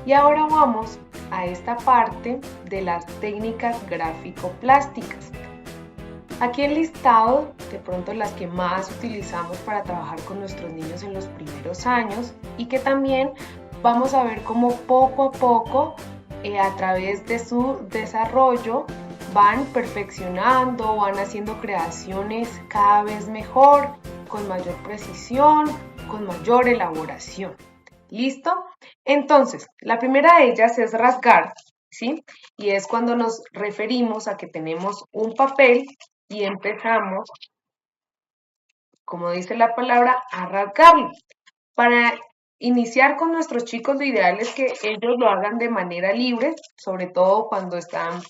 Y ahora vamos a esta parte de las técnicas gráfico-plásticas. Aquí el listado, de pronto las que más utilizamos para trabajar con nuestros niños en los primeros años y que también vamos a ver cómo poco a poco a través de su desarrollo van perfeccionando, van haciendo creaciones cada vez mejor, con mayor precisión, con mayor elaboración. ¿Listo? Entonces, la primera de ellas es rasgar, ¿sí? Y es cuando nos referimos a que tenemos un papel y empezamos, como dice la palabra, a rasgarlo. Para iniciar con nuestros chicos, lo ideal es que ellos lo hagan de manera libre, sobre todo cuando están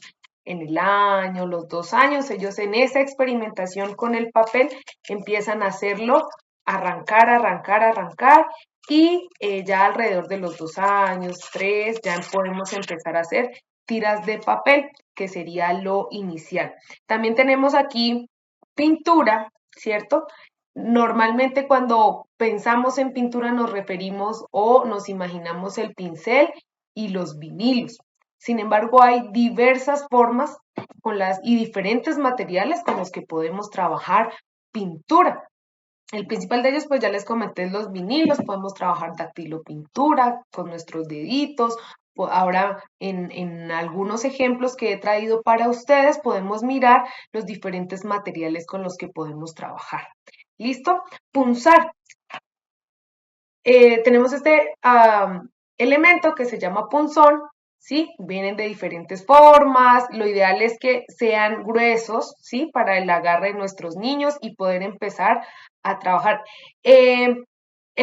en el año, los 2 años, ellos en esa experimentación con el papel empiezan a hacerlo, arrancar, arrancar, arrancar, y ya alrededor de los 2 años, 3, ya podemos empezar a hacer tiras de papel, que sería lo inicial. También tenemos aquí pintura, ¿cierto? Normalmente cuando pensamos en pintura nos referimos o nos imaginamos el pincel y los vinilos. Sin embargo, hay diversas formas y diferentes materiales con los que podemos trabajar pintura. El principal de ellos, pues ya les comenté, los vinilos, podemos trabajar dactilopintura con nuestros deditos. Ahora, en algunos ejemplos que he traído para ustedes, podemos mirar los diferentes materiales con los que podemos trabajar. ¿Listo? Punzar. Tenemos este elemento que se llama punzón, ¿sí? Vienen de diferentes formas, lo ideal es que sean gruesos, ¿sí? Para el agarre de nuestros niños y poder empezar a trabajar. El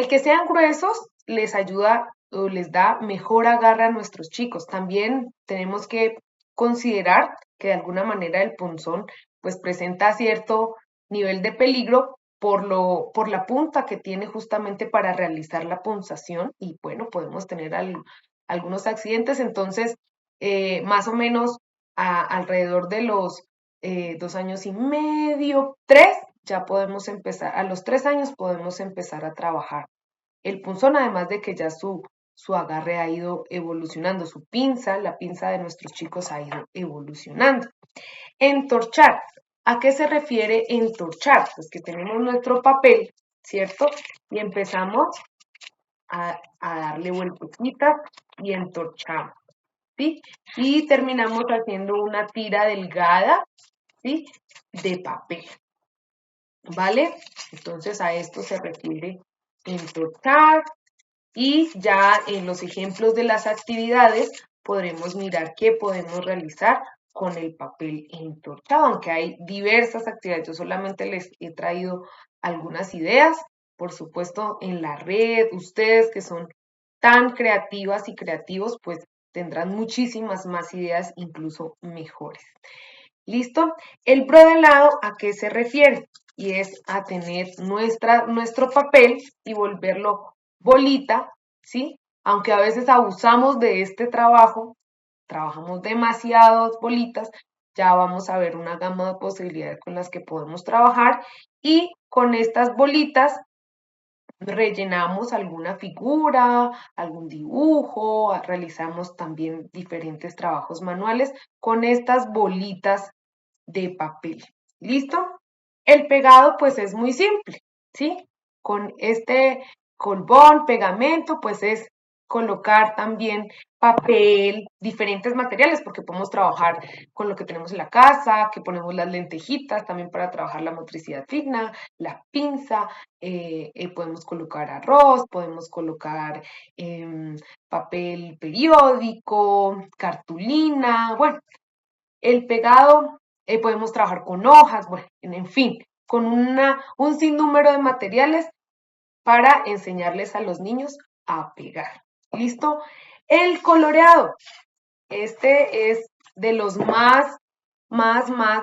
que sean gruesos les ayuda o les da mejor agarre a nuestros chicos. También tenemos que considerar que de alguna manera el punzón pues presenta cierto nivel de peligro por la punta que tiene justamente para realizar la punzación y bueno, podemos tener algunos accidentes, entonces más o menos alrededor de los 2 años y medio, 3, ya podemos empezar, a los 3 años podemos empezar a trabajar el punzón, además de que ya su agarre ha ido evolucionando, su pinza, la pinza de nuestros chicos ha ido evolucionando. Entorchar. ¿A qué se refiere entorchar? Pues que tenemos nuestro papel, ¿cierto? Y empezamos a darle vueltecitas y entorchamos, ¿sí? Y terminamos haciendo una tira delgada, ¿sí? De papel, ¿vale? Entonces a esto se refiere entorchar. Y ya en los ejemplos de las actividades podremos mirar qué podemos realizar con el papel entorchado, aunque hay diversas actividades. Yo solamente les he traído algunas ideas, por supuesto, en la red. Ustedes que son tan creativas y creativos, pues tendrán muchísimas más ideas, incluso mejores. ¿Listo? El brodelado, ¿a qué se refiere? Y es a tener nuestro papel y volverlo bolita, ¿sí? Aunque a veces abusamos de este trabajo, trabajamos demasiadas bolitas, ya vamos a ver una gama de posibilidades con las que podemos trabajar y con estas bolitas rellenamos alguna figura, algún dibujo, realizamos también diferentes trabajos manuales con estas bolitas de papel. ¿Listo? El pegado pues es muy simple, ¿sí? Con este colbón, pegamento, pues es colocar también papel, diferentes materiales, porque podemos trabajar con lo que tenemos en la casa, que ponemos las lentejitas también para trabajar la motricidad fina, la pinza, podemos colocar arroz, podemos colocar papel periódico, cartulina, bueno, el pegado, podemos trabajar con hojas, bueno, en fin, con un sinnúmero de materiales para enseñarles a los niños a pegar. ¿Listo? El coloreado. Este es de los más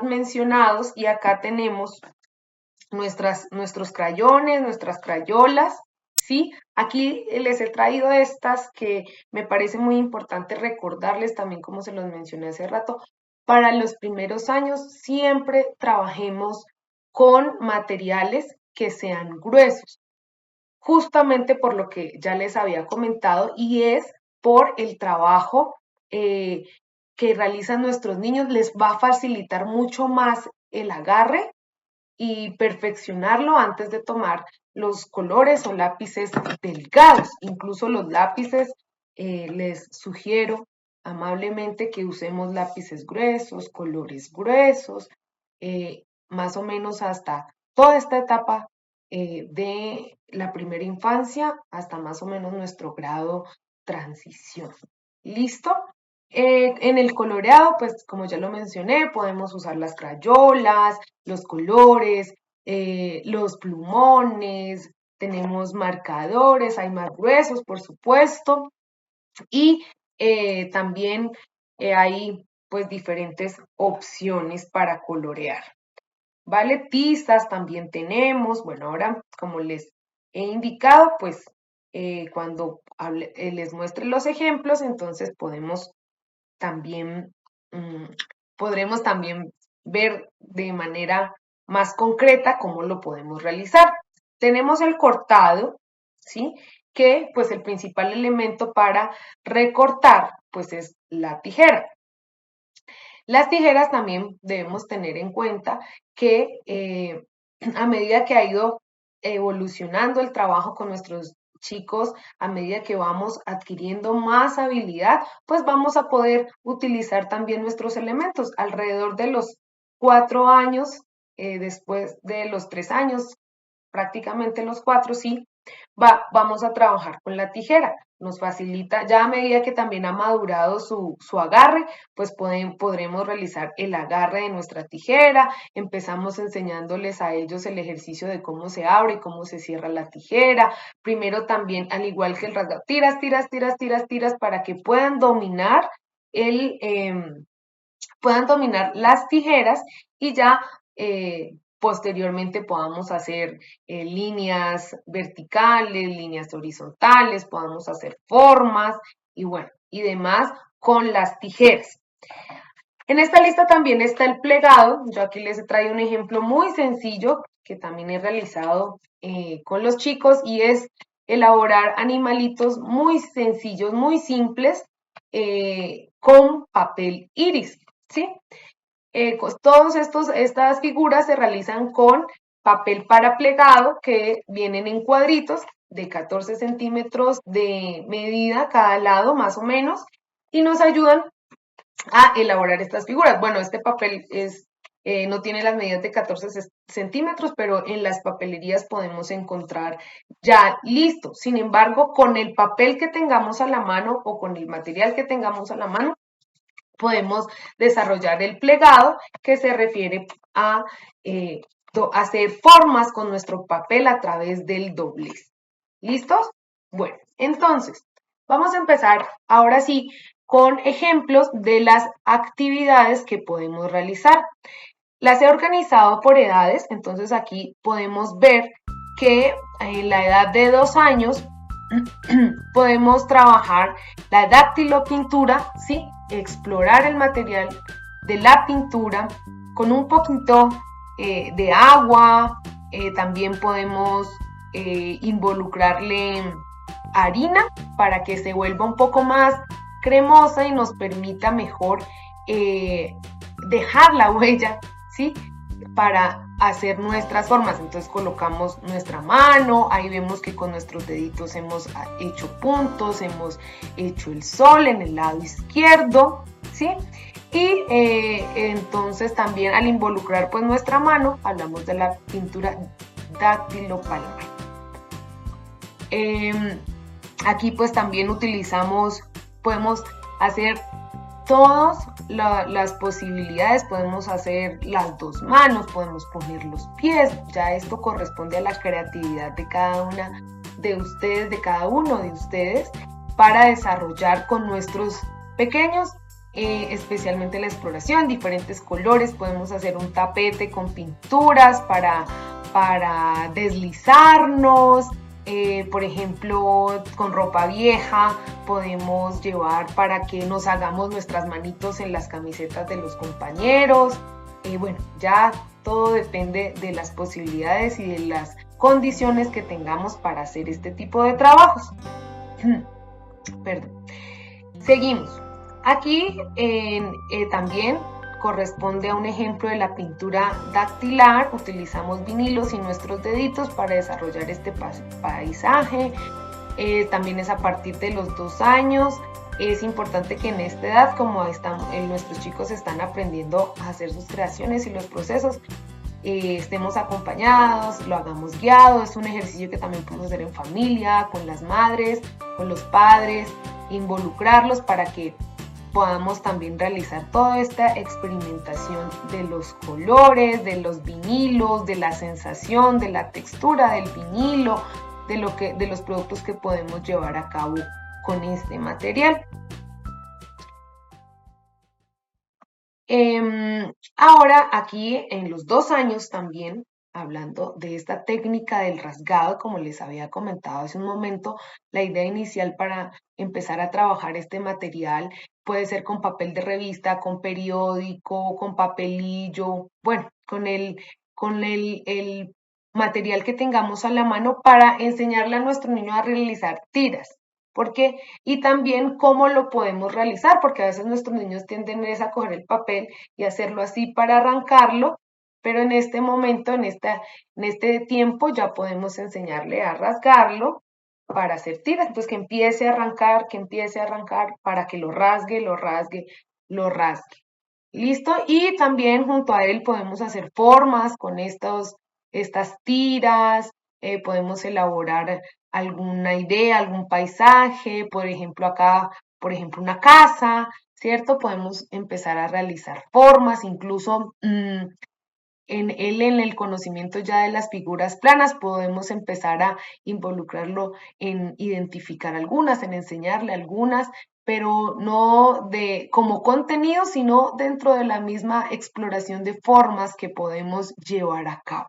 mencionados y acá tenemos nuestros crayones, nuestras crayolas, ¿sí? Aquí les he traído estas que me parece muy importante recordarles también, como se los mencioné hace rato, para los primeros años siempre trabajemos con materiales que sean gruesos, justamente por lo que ya les había comentado, y es por el trabajo que realizan nuestros niños. Les va a facilitar mucho más el agarre y perfeccionarlo antes de tomar los colores o lápices delgados. Incluso los lápices, les sugiero amablemente que usemos lápices gruesos, colores gruesos, más o menos hasta toda esta etapa de la primera infancia hasta más o menos nuestro grado transición. ¿Listo? En el coloreado, pues como ya lo mencioné, podemos usar las crayolas, los colores, los plumones, tenemos marcadores, hay más gruesos, por supuesto, y también hay pues diferentes opciones para colorear. ¿Vale? Tizas también tenemos. Bueno, ahora como les he indicado, pues cuando les muestre los ejemplos, entonces podremos también ver de manera más concreta cómo lo podemos realizar. Tenemos el cortado, ¿sí? Que pues el principal elemento para recortar pues es la tijera. Las tijeras también debemos tener en cuenta que a medida que ha ido evolucionando el trabajo con nuestros chicos, a medida que vamos adquiriendo más habilidad, pues vamos a poder utilizar también nuestros elementos. Alrededor de los 4 años, después de los 3 años, prácticamente los 4, sí, vamos a trabajar con la tijera. Nos facilita, ya a medida que también ha madurado su agarre, pues podremos realizar el agarre de nuestra tijera. Empezamos enseñándoles a ellos el ejercicio de cómo se abre y cómo se cierra la tijera. Primero también, al igual que el rasgado, tiras, tiras, tiras, tiras, tiras, para que puedan dominar puedan dominar las tijeras y ya posteriormente podamos hacer líneas verticales, líneas horizontales, podamos hacer formas y bueno, y demás con las tijeras. En esta lista también está el plegado. Yo aquí les he traído un ejemplo muy sencillo que también he realizado con los chicos y es elaborar animalitos muy sencillos, muy simples con papel iris, ¿sí? Todas estas figuras se realizan con papel para plegado que vienen en cuadritos de 14 centímetros de medida cada lado más o menos y nos ayudan a elaborar estas figuras. Bueno, este papel no tiene las medidas de 14 centímetros, pero en las papelerías podemos encontrar ya listo. Sin embargo, con el papel que tengamos a la mano o con el material que tengamos a la mano, podemos desarrollar el plegado, que se refiere a hacer formas con nuestro papel a través del doblez. ¿Listos? Bueno, entonces, vamos a empezar ahora sí con ejemplos de las actividades que podemos realizar. Las he organizado por edades, entonces aquí podemos ver que en la edad de 2 años podemos trabajar la dactilopintura, ¿sí? Explorar el material de la pintura con un poquito de agua. También podemos involucrarle harina para que se vuelva un poco más cremosa y nos permita mejor dejar la huella, ¿sí? Para hacer nuestras formas. Entonces colocamos nuestra mano, ahí vemos que con nuestros deditos hemos hecho puntos, hemos hecho el sol en el lado izquierdo, ¿sí? Y entonces también al involucrar pues nuestra mano, hablamos de la pintura dactilopalmar. Aquí pues también podemos hacer todas las posibilidades, podemos hacer las 2 manos, podemos poner los pies, ya esto corresponde a la creatividad de cada una de ustedes, de cada uno de ustedes, para desarrollar con nuestros pequeños, especialmente la exploración, diferentes colores. Podemos hacer un tapete con pinturas para deslizarnos. Por ejemplo, con ropa vieja podemos llevar para que nos hagamos nuestras manitos en las camisetas de los compañeros. Bueno, ya todo depende de las posibilidades y de las condiciones que tengamos para hacer este tipo de trabajos. Perdón. Seguimos. Aquí también corresponde a un ejemplo de la pintura dactilar. Utilizamos vinilos y nuestros deditos para desarrollar este paisaje. También es a partir de los 2 años. Es importante que en esta edad, como nuestros chicos están aprendiendo a hacer sus creaciones y los procesos, estemos acompañados, lo hagamos guiado. Es un ejercicio que también podemos hacer en familia, con las madres, con los padres, involucrarlos para que podamos también realizar toda esta experimentación de los colores, de los vinilos, de la sensación, de la textura del vinilo, de los productos que podemos llevar a cabo con este material. Ahora aquí en los 2 años también, hablando de esta técnica del rasgado, como les había comentado hace un momento, la idea inicial para empezar a trabajar este material puede ser con papel de revista, con periódico, con papelillo, bueno, con el material que tengamos a la mano para enseñarle a nuestro niño a realizar tiras. Porque, y también cómo lo podemos realizar, porque a veces nuestros niños tienden a coger el papel y hacerlo así para arrancarlo, pero en este momento, en este tiempo, ya podemos enseñarle a rasgarlo para hacer tiras. Entonces, que empiece a arrancar para que lo rasgue, lo rasgue, lo rasgue. ¿Listo? Y también junto a él podemos hacer formas con estas tiras, podemos elaborar alguna idea, algún paisaje, por ejemplo, acá, por ejemplo, una casa, ¿cierto? Podemos empezar a realizar formas, incluso en el conocimiento ya de las figuras planas, podemos empezar a involucrarlo en identificar algunas, en enseñarle algunas, pero no como contenido, sino dentro de la misma exploración de formas que podemos llevar a cabo.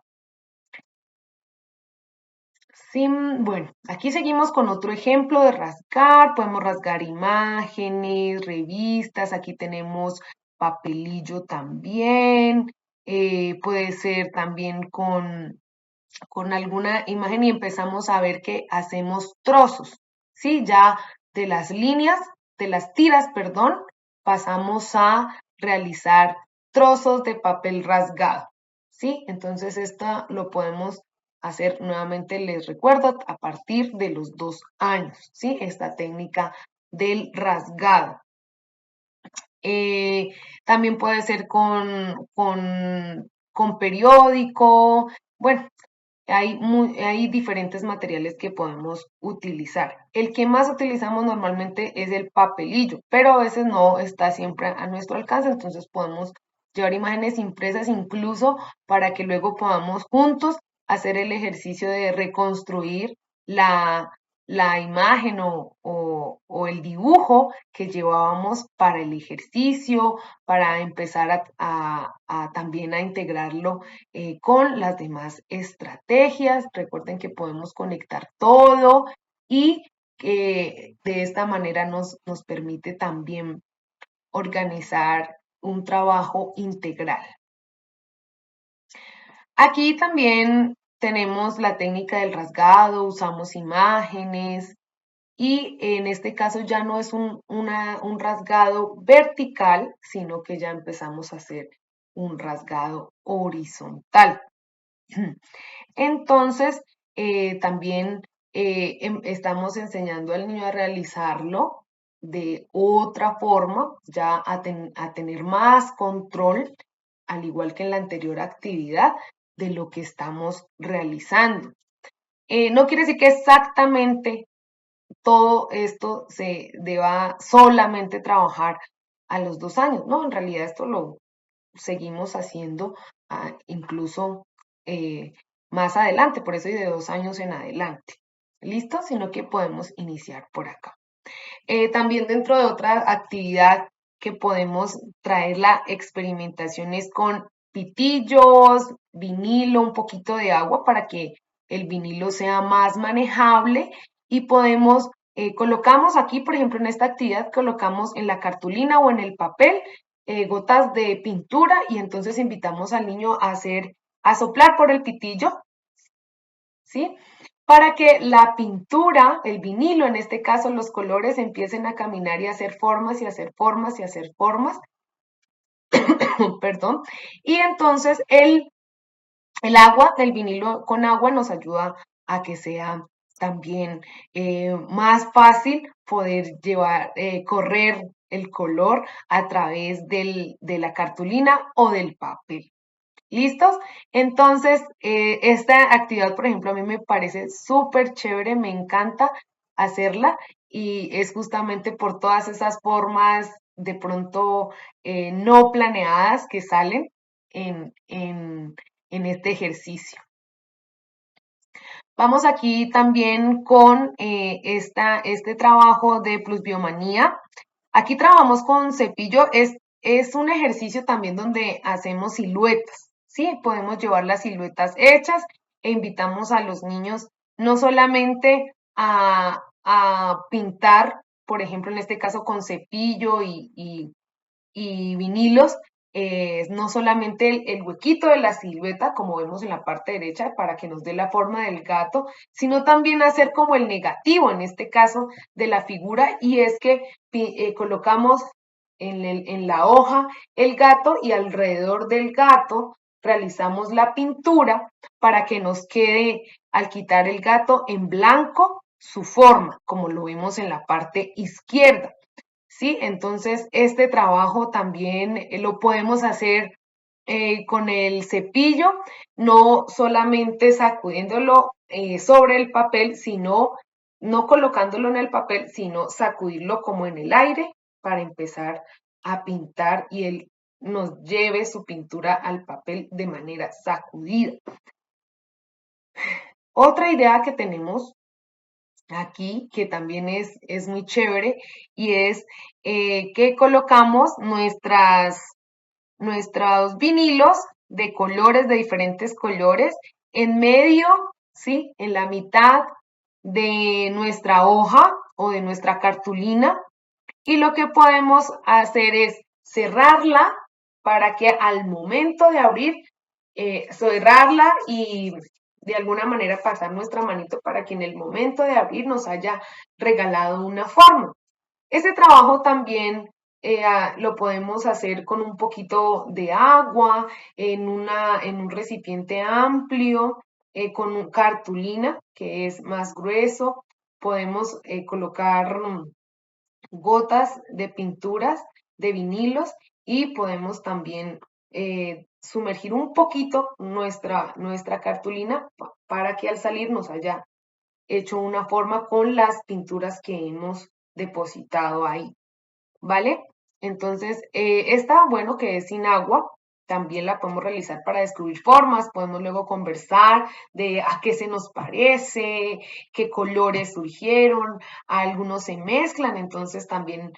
Sí, bueno, aquí seguimos con otro ejemplo de rasgar. Podemos rasgar imágenes, revistas. Aquí tenemos papelillo también. Puede ser también con alguna imagen y empezamos a ver que hacemos trozos, ¿sí? Ya de las líneas, de las tiras, perdón, pasamos a realizar trozos de papel rasgado, ¿sí? Entonces esto lo podemos hacer nuevamente, les recuerdo, a partir de los 2 años, ¿sí? Esta técnica del rasgado. También puede ser con periódico, bueno, hay diferentes materiales que podemos utilizar. El que más utilizamos normalmente es el papelillo, pero a veces no está siempre a nuestro alcance, entonces podemos llevar imágenes impresas incluso para que luego podamos juntos hacer el ejercicio de reconstruir la imagen o el dibujo que llevábamos para el ejercicio, para empezar también a integrarlo con las demás estrategias. Recuerden que podemos conectar todo y que de esta manera nos permite también organizar un trabajo integral. Aquí también tenemos la técnica del rasgado, usamos imágenes y en este caso ya no es un rasgado vertical, sino que ya empezamos a hacer un rasgado horizontal. Entonces, también estamos enseñando al niño a realizarlo de otra forma, ya a tener más control, al igual que en la anterior actividad, de lo que estamos realizando. No quiere decir que exactamente todo esto se deba solamente trabajar a los 2 años, ¿no? En realidad esto lo seguimos haciendo incluso más adelante, por eso y de 2 años en adelante. ¿Listo? Sino que podemos iniciar por acá. También dentro de otra actividad que podemos traer la experimentación es con pitillos, vinilo, un poquito de agua para que el vinilo sea más manejable y podemos, colocamos aquí, por ejemplo, en esta actividad, colocamos en la cartulina o en el papel gotas de pintura y entonces invitamos al niño a soplar por el pitillo, ¿sí? para que la pintura, el vinilo, en este caso los colores, empiecen a caminar y a hacer formas y hacer formas y hacer formas, perdón, y entonces el agua del vinilo con agua nos ayuda a que sea también más fácil poder correr el color a través de la cartulina o del papel. ¿Listos? Entonces, esta actividad, por ejemplo, a mí me parece súper chévere, me encanta hacerla y es justamente por todas esas formas de pronto no planeadas que salen en, en, en este ejercicio. Vamos aquí también con este trabajo de plusbiomanía. Aquí trabajamos con cepillo, es un ejercicio también donde hacemos siluetas, ¿sí? Podemos llevar las siluetas hechas e invitamos a los niños no solamente a pintar, por ejemplo, en este caso con cepillo y vinilos, no solamente el huequito de la silueta, como vemos en la parte derecha, para que nos dé la forma del gato, sino también hacer como el negativo, en este caso, de la figura, y es que colocamos en la hoja el gato y alrededor del gato realizamos la pintura para que nos quede, al quitar el gato en blanco, su forma, como lo vemos en la parte izquierda. ¿Sí? Entonces, este trabajo también lo podemos hacer con el cepillo, no solamente sacudiéndolo sobre el papel, sino no colocándolo en el papel, sino sacudirlo como en el aire para empezar a pintar y él nos lleve su pintura al papel de manera sacudida. Otra idea que tenemos aquí, que también es muy chévere, y es que colocamos nuestros vinilos de colores, de diferentes colores, en medio, ¿sí? En la mitad de nuestra hoja o de nuestra cartulina, y lo que podemos hacer es cerrarla para que al momento de abrir, cerrarla y de alguna manera pasar nuestra manito para que en el momento de abrir nos haya regalado una forma. Ese trabajo también lo podemos hacer con un poquito de agua, en un recipiente amplio, con cartulina que es más grueso. Podemos colocar gotas de pinturas de vinilos y podemos también sumergir un poquito nuestra cartulina para que al salir nos haya hecho una forma con las pinturas que hemos depositado ahí, ¿vale? Entonces, esta, bueno, que es sin agua, también la podemos realizar para descubrir formas, podemos luego conversar de a qué se nos parece, qué colores surgieron, algunos se mezclan, entonces también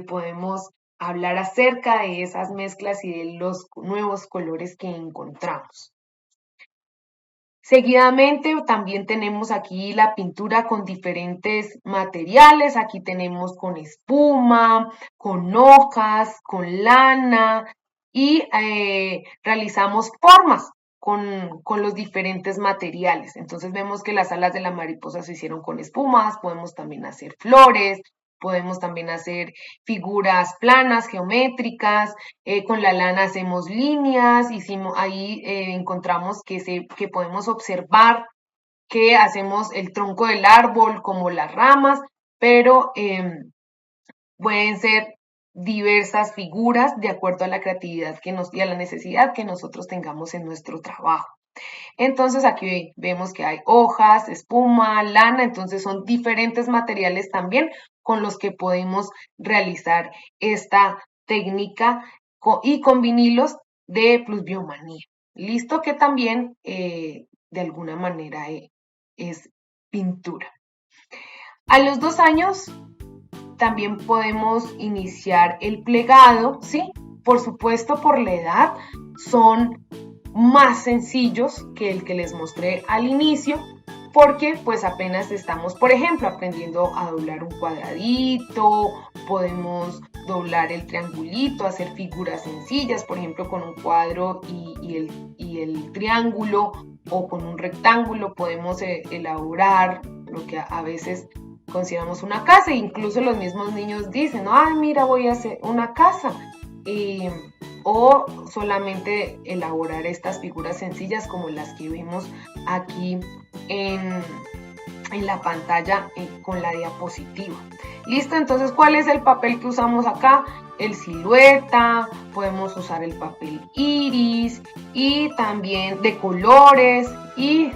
podemos hablar acerca de esas mezclas y de los nuevos colores que encontramos. Seguidamente también tenemos aquí la pintura con diferentes materiales. Aquí tenemos con espuma, con hojas, con lana y realizamos formas con los diferentes materiales. Entonces vemos que las alas de la mariposa se hicieron con espumas, podemos también hacer flores, podemos también hacer figuras planas, geométricas, con la lana hacemos líneas, ahí encontramos que podemos observar que hacemos el tronco del árbol como las ramas, pero pueden ser diversas figuras de acuerdo a la creatividad y a la necesidad que nosotros tengamos en nuestro trabajo. Entonces aquí vemos que hay hojas, espuma, lana, entonces son diferentes materiales también con los que podemos realizar esta técnica y con vinilos de plusbiomanía. Listo que también de alguna manera es pintura. A los 2 años también podemos iniciar el plegado, ¿sí? Por supuesto, por la edad, son más sencillos que el que les mostré al inicio, porque pues apenas estamos, por ejemplo, aprendiendo a doblar un cuadradito, podemos doblar el triangulito, hacer figuras sencillas, por ejemplo, con un cuadro y el triángulo, o con un rectángulo podemos elaborar lo que a veces consideramos una casa. E incluso los mismos niños dicen, ay, mira, voy a hacer una casa. O solamente elaborar estas figuras sencillas como las que vemos aquí en la pantalla con la diapositiva. Listo, entonces, ¿cuál es el papel que usamos acá? El silueta, podemos usar el papel iris y también de colores, y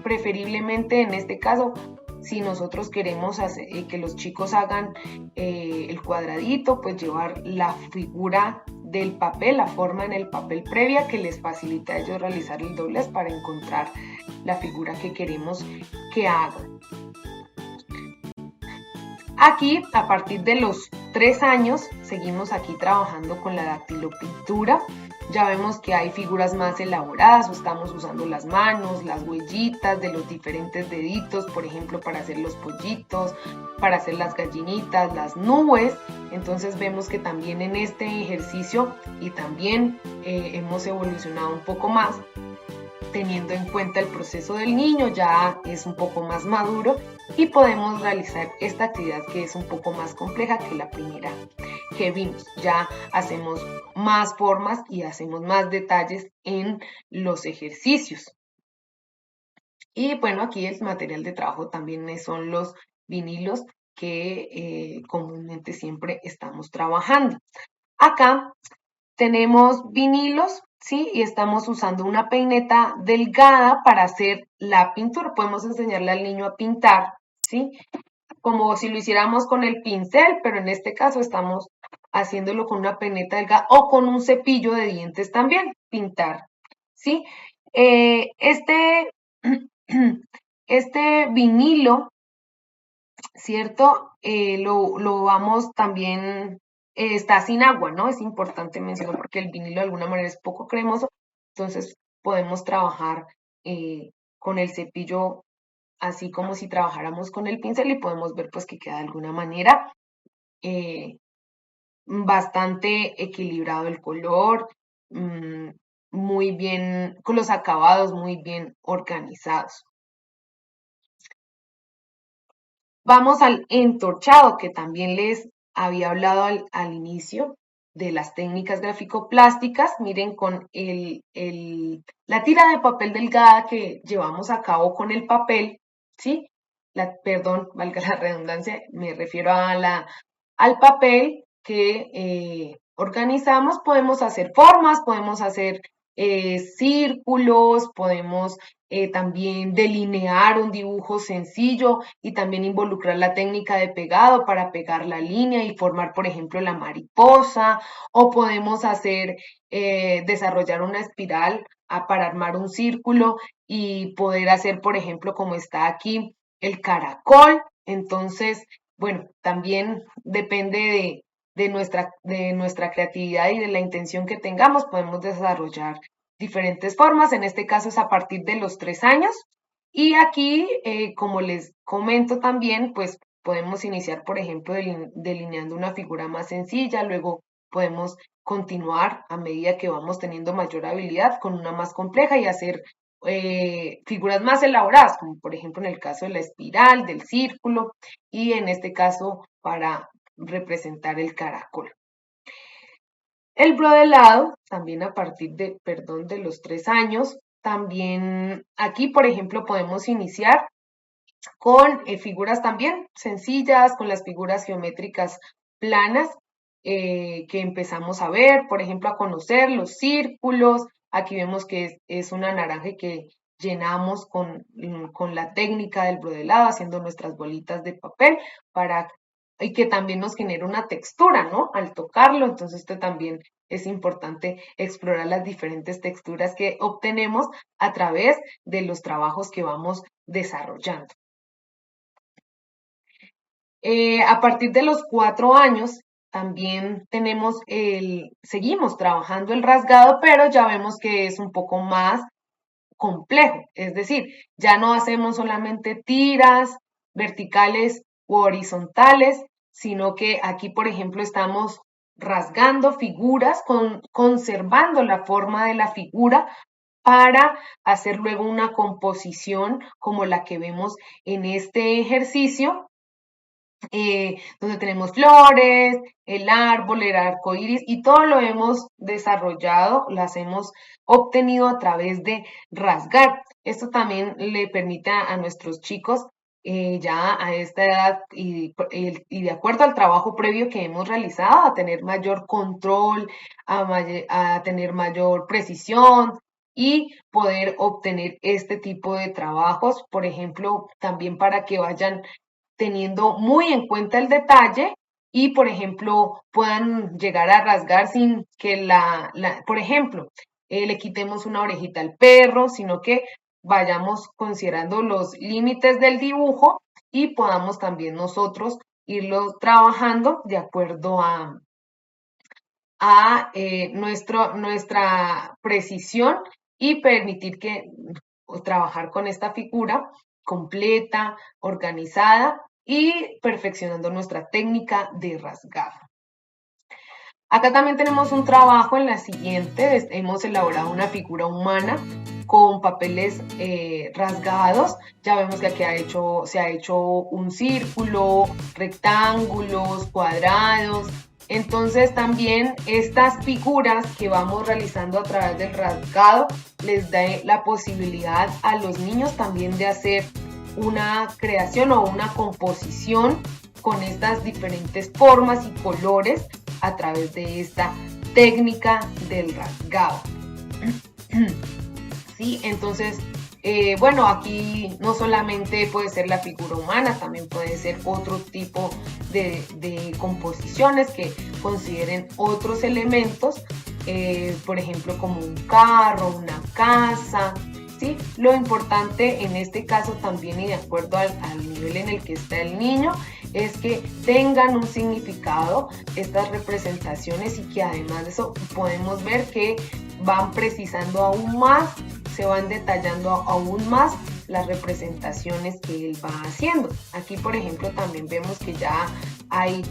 preferiblemente en este caso, si nosotros queremos hacer, que los chicos hagan el cuadradito, pues llevar la figura del papel, la forma en el papel previa que les facilita a ellos realizar el doblez para encontrar la figura que queremos que hagan. Aquí, a partir de los 3 años, seguimos aquí trabajando con la dactilopintura. Ya vemos que hay figuras más elaboradas, o estamos usando las manos, las huellitas de los diferentes deditos, por ejemplo, para hacer los pollitos, para hacer las gallinitas, las nubes. Entonces vemos que también en este ejercicio y también hemos evolucionado un poco más, teniendo en cuenta el proceso del niño, ya es un poco más maduro y podemos realizar esta actividad que es un poco más compleja que la primera que vimos. Ya hacemos más formas y hacemos más detalles en los ejercicios. Y bueno, aquí el material de trabajo también son los vinilos que comúnmente siempre estamos trabajando. Acá tenemos vinilos, ¿sí? Y estamos usando una peineta delgada para hacer la pintura. Podemos enseñarle al niño a pintar, ¿sí? Como si lo hiciéramos con el pincel, pero en este caso estamos haciéndolo con una peineta delgada o con un cepillo de dientes también, pintar, ¿sí? Este, este vinilo, ¿cierto? Lo vamos también, está sin agua, ¿no? Es importante mencionar porque el vinilo de alguna manera es poco cremoso, entonces podemos trabajar con el cepillo así como si trabajáramos con el pincel y podemos ver pues que queda de alguna manera eh, bastante equilibrado el color, muy bien, con los acabados muy bien organizados. Vamos al entorchado, que también les había hablado al inicio de las técnicas gráfico-plásticas. Miren, con la tira de papel delgada que llevamos a cabo con el papel, ¿sí? Perdón, valga la redundancia, me refiero al papel que organizamos. Podemos hacer formas, podemos hacer círculos, podemos también delinear un dibujo sencillo y también involucrar la técnica de pegado para pegar la línea y formar, por ejemplo, la mariposa, o podemos hacer, desarrollar una espiral para armar un círculo y poder hacer, por ejemplo, como está aquí, el caracol. Entonces, bueno, también depende de nuestra creatividad y de la intención que tengamos, podemos desarrollar diferentes formas. En este caso es a partir de los 3 años. Y aquí, como les comento también, pues podemos iniciar, por ejemplo, delineando una figura más sencilla, luego podemos continuar a medida que vamos teniendo mayor habilidad con una más compleja y hacer figuras más elaboradas, como por ejemplo en el caso de la espiral, del círculo y en este caso para representar el caracol. El brodelado, también a partir de, perdón, de los 3 años, también aquí, por ejemplo, podemos iniciar con figuras también sencillas, con las figuras geométricas planas que empezamos a ver, por ejemplo, a conocer los círculos. Aquí vemos que es una naranja que llenamos con la técnica del brodelado, haciendo nuestras bolitas de papel y que también nos genera una textura, ¿no? Al tocarlo, entonces esto también es importante explorar las diferentes texturas que obtenemos a través de los trabajos que vamos desarrollando. A partir de los 4 años también seguimos trabajando el rasgado, pero ya vemos que es un poco más complejo. Es decir, ya no hacemos solamente tiras verticales u horizontales, sino que aquí, por ejemplo, estamos rasgando figuras, conservando la forma de la figura, para hacer luego una composición como la que vemos en este ejercicio, donde tenemos flores, el árbol, el arco iris, y todo lo hemos desarrollado, las hemos obtenido a través de rasgar. Esto también le permite a nuestros chicos, ya a esta edad y de acuerdo al trabajo previo que hemos realizado, a tener mayor control, a tener mayor precisión y poder obtener este tipo de trabajos, por ejemplo, también para que vayan teniendo muy en cuenta el detalle y, por ejemplo, puedan llegar a rasgar sin que por ejemplo, le quitemos una orejita al perro, sino que vayamos considerando los límites del dibujo y podamos también nosotros irlo trabajando de acuerdo a nuestra precisión y permitir que trabajar con esta figura completa, organizada y perfeccionando nuestra técnica de rasgado. Acá también tenemos un trabajo en la siguiente, hemos elaborado una figura humana con papeles rasgados. Ya vemos que aquí se ha hecho un círculo, rectángulos, cuadrados. Entonces también estas figuras que vamos realizando a través del rasgado les da la posibilidad a los niños también de hacer una creación o una composición con estas diferentes formas y colores a través de esta técnica del rasgado. ¿Sí? Entonces, bueno, aquí no solamente puede ser la figura humana, también puede ser otro tipo de composiciones que consideren otros elementos, por ejemplo, como un carro, una casa, ¿sí? Lo importante en este caso también, y de acuerdo al nivel en el que está el niño, es que tengan un significado estas representaciones y que además de eso podemos ver que van precisando aún más, se van detallando aún más las representaciones que él va haciendo. Aquí, por ejemplo, también vemos que ya hay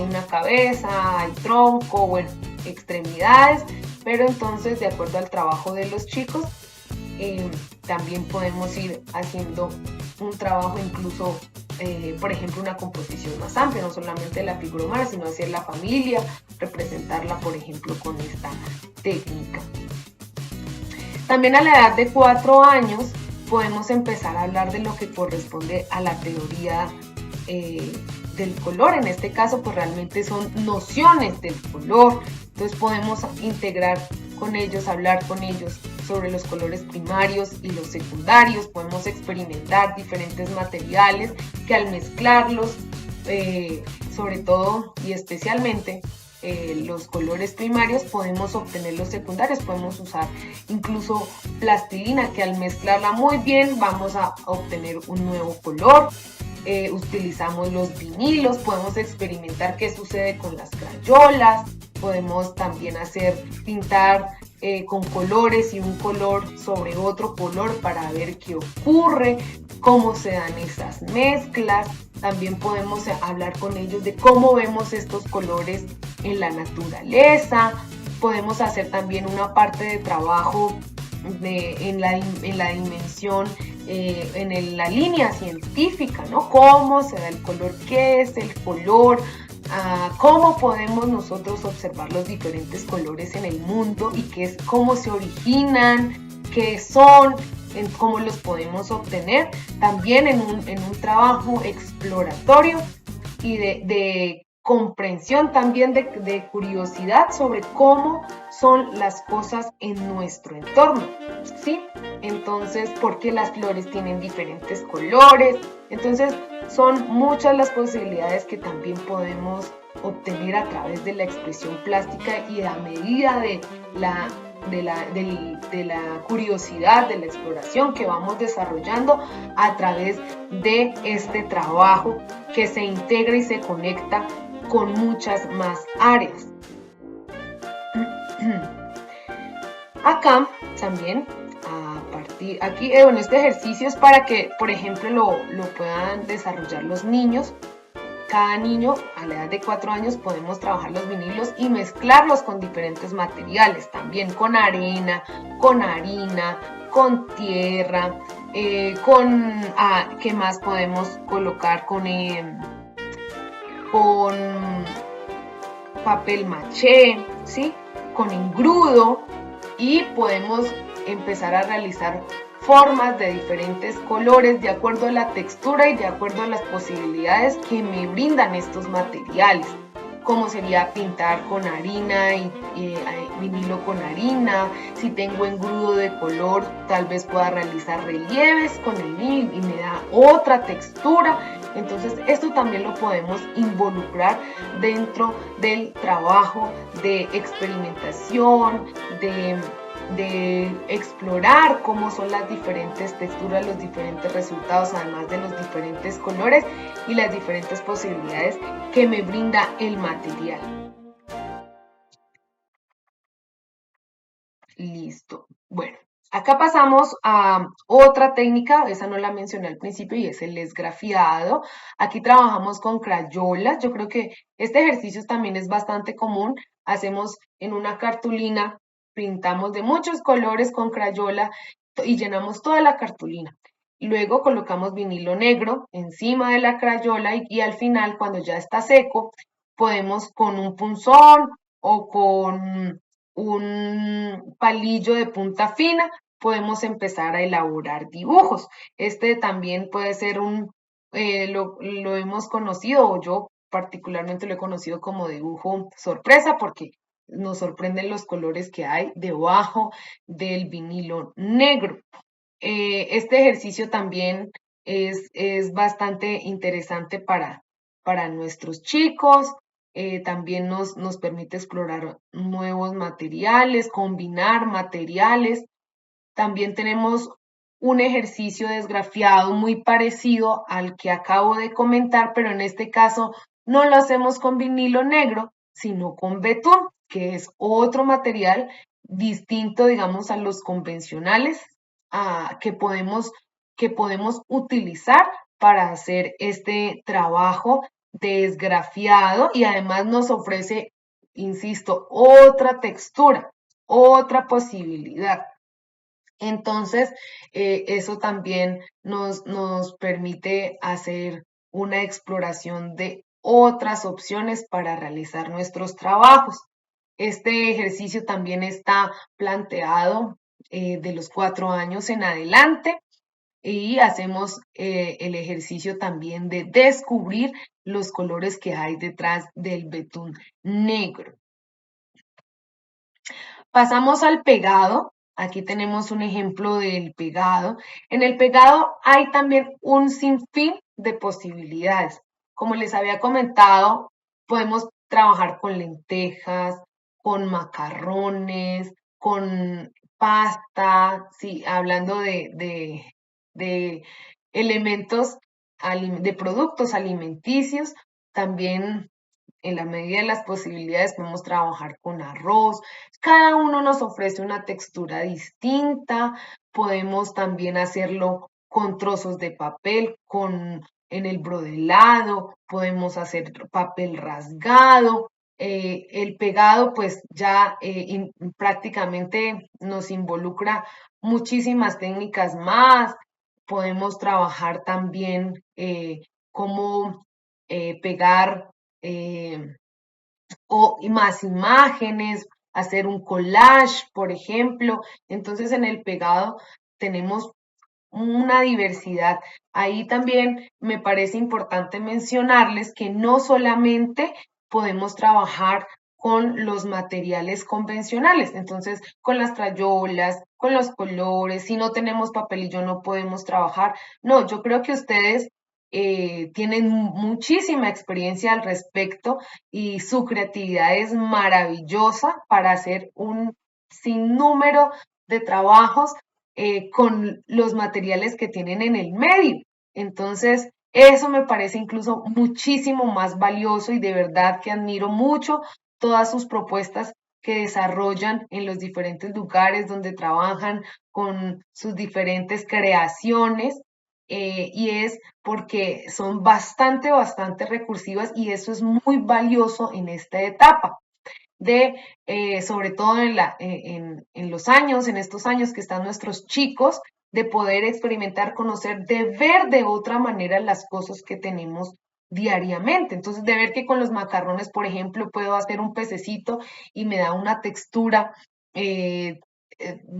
una cabeza, hay tronco, bueno, extremidades, pero entonces, de acuerdo al trabajo de los chicos, también podemos ir haciendo un trabajo incluso, por ejemplo, una composición más amplia, no solamente la figura humana, sino hacer la familia, representarla, por ejemplo, con esta técnica. También a la edad de 4 años podemos empezar a hablar de lo que corresponde a la teoría del color. En este caso, pues realmente son nociones del color. Entonces podemos integrar con ellos, hablar con ellos sobre los colores primarios y los secundarios. Podemos experimentar diferentes materiales que al mezclarlos, sobre todo y especialmente los colores primarios, podemos obtener los secundarios. Podemos usar incluso plastilina que al mezclarla muy bien vamos a obtener un nuevo color. Utilizamos los vinilos, podemos experimentar qué sucede con las crayolas, podemos también pintar con colores y un color sobre otro color para ver qué ocurre, cómo se dan esas mezclas. También podemos hablar con ellos de cómo vemos estos colores en la naturaleza. Podemos hacer también una parte de trabajo en la dimensión, en la línea científica, ¿no? Cómo se da el color, qué es el color, cómo podemos nosotros observar los diferentes colores en el mundo y cómo se originan, qué son, cómo los podemos obtener. También en un trabajo exploratorio y de comprensión, también de curiosidad sobre cómo son las cosas en nuestro entorno, ¿sí? Entonces, ¿por qué las flores tienen diferentes colores? Entonces, son muchas las posibilidades que también podemos obtener a través de la expresión plástica y a medida de la curiosidad, de la exploración que vamos desarrollando a través de este trabajo que se integra y se conecta con muchas más áreas. Acá también, aquí, bueno, este ejercicio es para que, por ejemplo, lo puedan desarrollar los niños cada niño a la edad de 4 años podemos trabajar los vinilos y mezclarlos con diferentes materiales, también con arena, con harina, con tierra, ¿qué más podemos colocar? Con papel maché, ¿sí? Con engrudo, y podemos empezar a realizar formas de diferentes colores de acuerdo a la textura y de acuerdo a las posibilidades que me brindan estos materiales, como sería pintar con harina y vinilo con harina. Si tengo engrudo de color, tal vez pueda realizar relieves con el vinilo y me da otra textura. Entonces esto también lo podemos involucrar dentro del trabajo de experimentación, de explorar cómo son las diferentes texturas, los diferentes resultados, además de los diferentes colores y las diferentes posibilidades que me brinda el material. Listo. Bueno, acá pasamos a otra técnica, esa no la mencioné al principio, y es el esgrafiado. Aquí trabajamos con crayolas. Yo creo que este ejercicio también es bastante común. Hacemos en una cartulina, pintamos de muchos colores con crayola y llenamos toda la cartulina. Luego colocamos vinilo negro encima de la crayola y al final, cuando ya está seco, podemos con un punzón o con un palillo de punta fina, podemos empezar a elaborar dibujos. Este también puede ser lo hemos conocido, o yo particularmente lo he conocido como dibujo sorpresa, porque nos sorprenden los colores que hay debajo del vinilo negro. Este ejercicio también es bastante interesante para nuestros chicos. También nos permite explorar nuevos materiales, combinar materiales. También tenemos un ejercicio de esgrafiado muy parecido al que acabo de comentar, pero en este caso no lo hacemos con vinilo negro, sino con betún, que es otro material distinto, digamos, a los convencionales, que podemos utilizar para hacer este trabajo de esgrafiado, y además nos ofrece, insisto, otra textura, otra posibilidad. Entonces, eso también nos permite hacer una exploración de otras opciones para realizar nuestros trabajos. Este ejercicio también está planteado de los 4 años en adelante, y hacemos el ejercicio también de descubrir los colores que hay detrás del betún negro. Pasamos al pegado. Aquí tenemos un ejemplo del pegado. En el pegado hay también un sinfín de posibilidades. Como les había comentado, podemos trabajar con lentejas, con macarrones, con pasta, sí, hablando de elementos, de productos alimenticios. También, en la medida de las posibilidades, podemos trabajar con arroz. Cada uno nos ofrece una textura distinta. Podemos también hacerlo con trozos de papel, en el brodelado, podemos hacer papel rasgado. El pegado, pues ya prácticamente nos involucra muchísimas técnicas más. Podemos trabajar también cómo pegar o más imágenes, hacer un collage, por ejemplo. Entonces, en el pegado tenemos una diversidad. Ahí también me parece importante mencionarles que no solamente podemos trabajar con los materiales convencionales, entonces con las crayolas, con los colores. Si no tenemos papelillo no podemos trabajar. No, yo creo que ustedes tienen muchísima experiencia al respecto, y su creatividad es maravillosa para hacer un sinnúmero de trabajos con los materiales que tienen en el medio. Entonces, eso me parece incluso muchísimo más valioso, y de verdad que admiro mucho todas sus propuestas que desarrollan en los diferentes lugares donde trabajan con sus diferentes creaciones. y es porque son bastante recursivas y eso es muy valioso en esta etapa sobre todo en los años, en estos años que están nuestros chicos, de poder experimentar, conocer, de ver de otra manera las cosas que tenemos diariamente. Entonces, de ver que con los macarrones, por ejemplo, puedo hacer un pececito y me da una textura de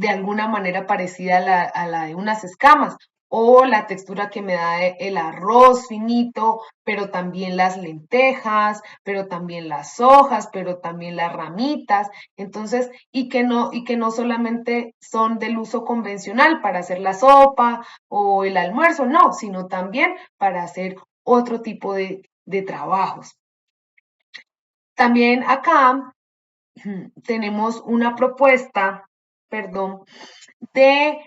alguna manera parecida a la de unas escamas, o la textura que me da el arroz finito, pero también las lentejas, pero también las hojas, pero también las ramitas. Entonces, y que no solamente son del uso convencional para hacer la sopa o el almuerzo, no, sino también para hacer otro tipo de trabajos. También acá tenemos una propuesta, perdón, de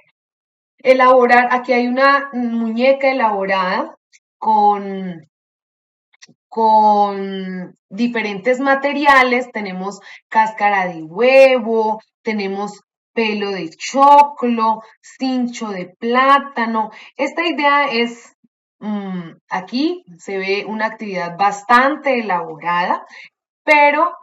elaborar, aquí hay una muñeca elaborada con, con diferentes materiales, tenemos cáscara de huevo, tenemos pelo de choclo, cincho de plátano. Esta idea es, aquí se ve una actividad bastante elaborada, pero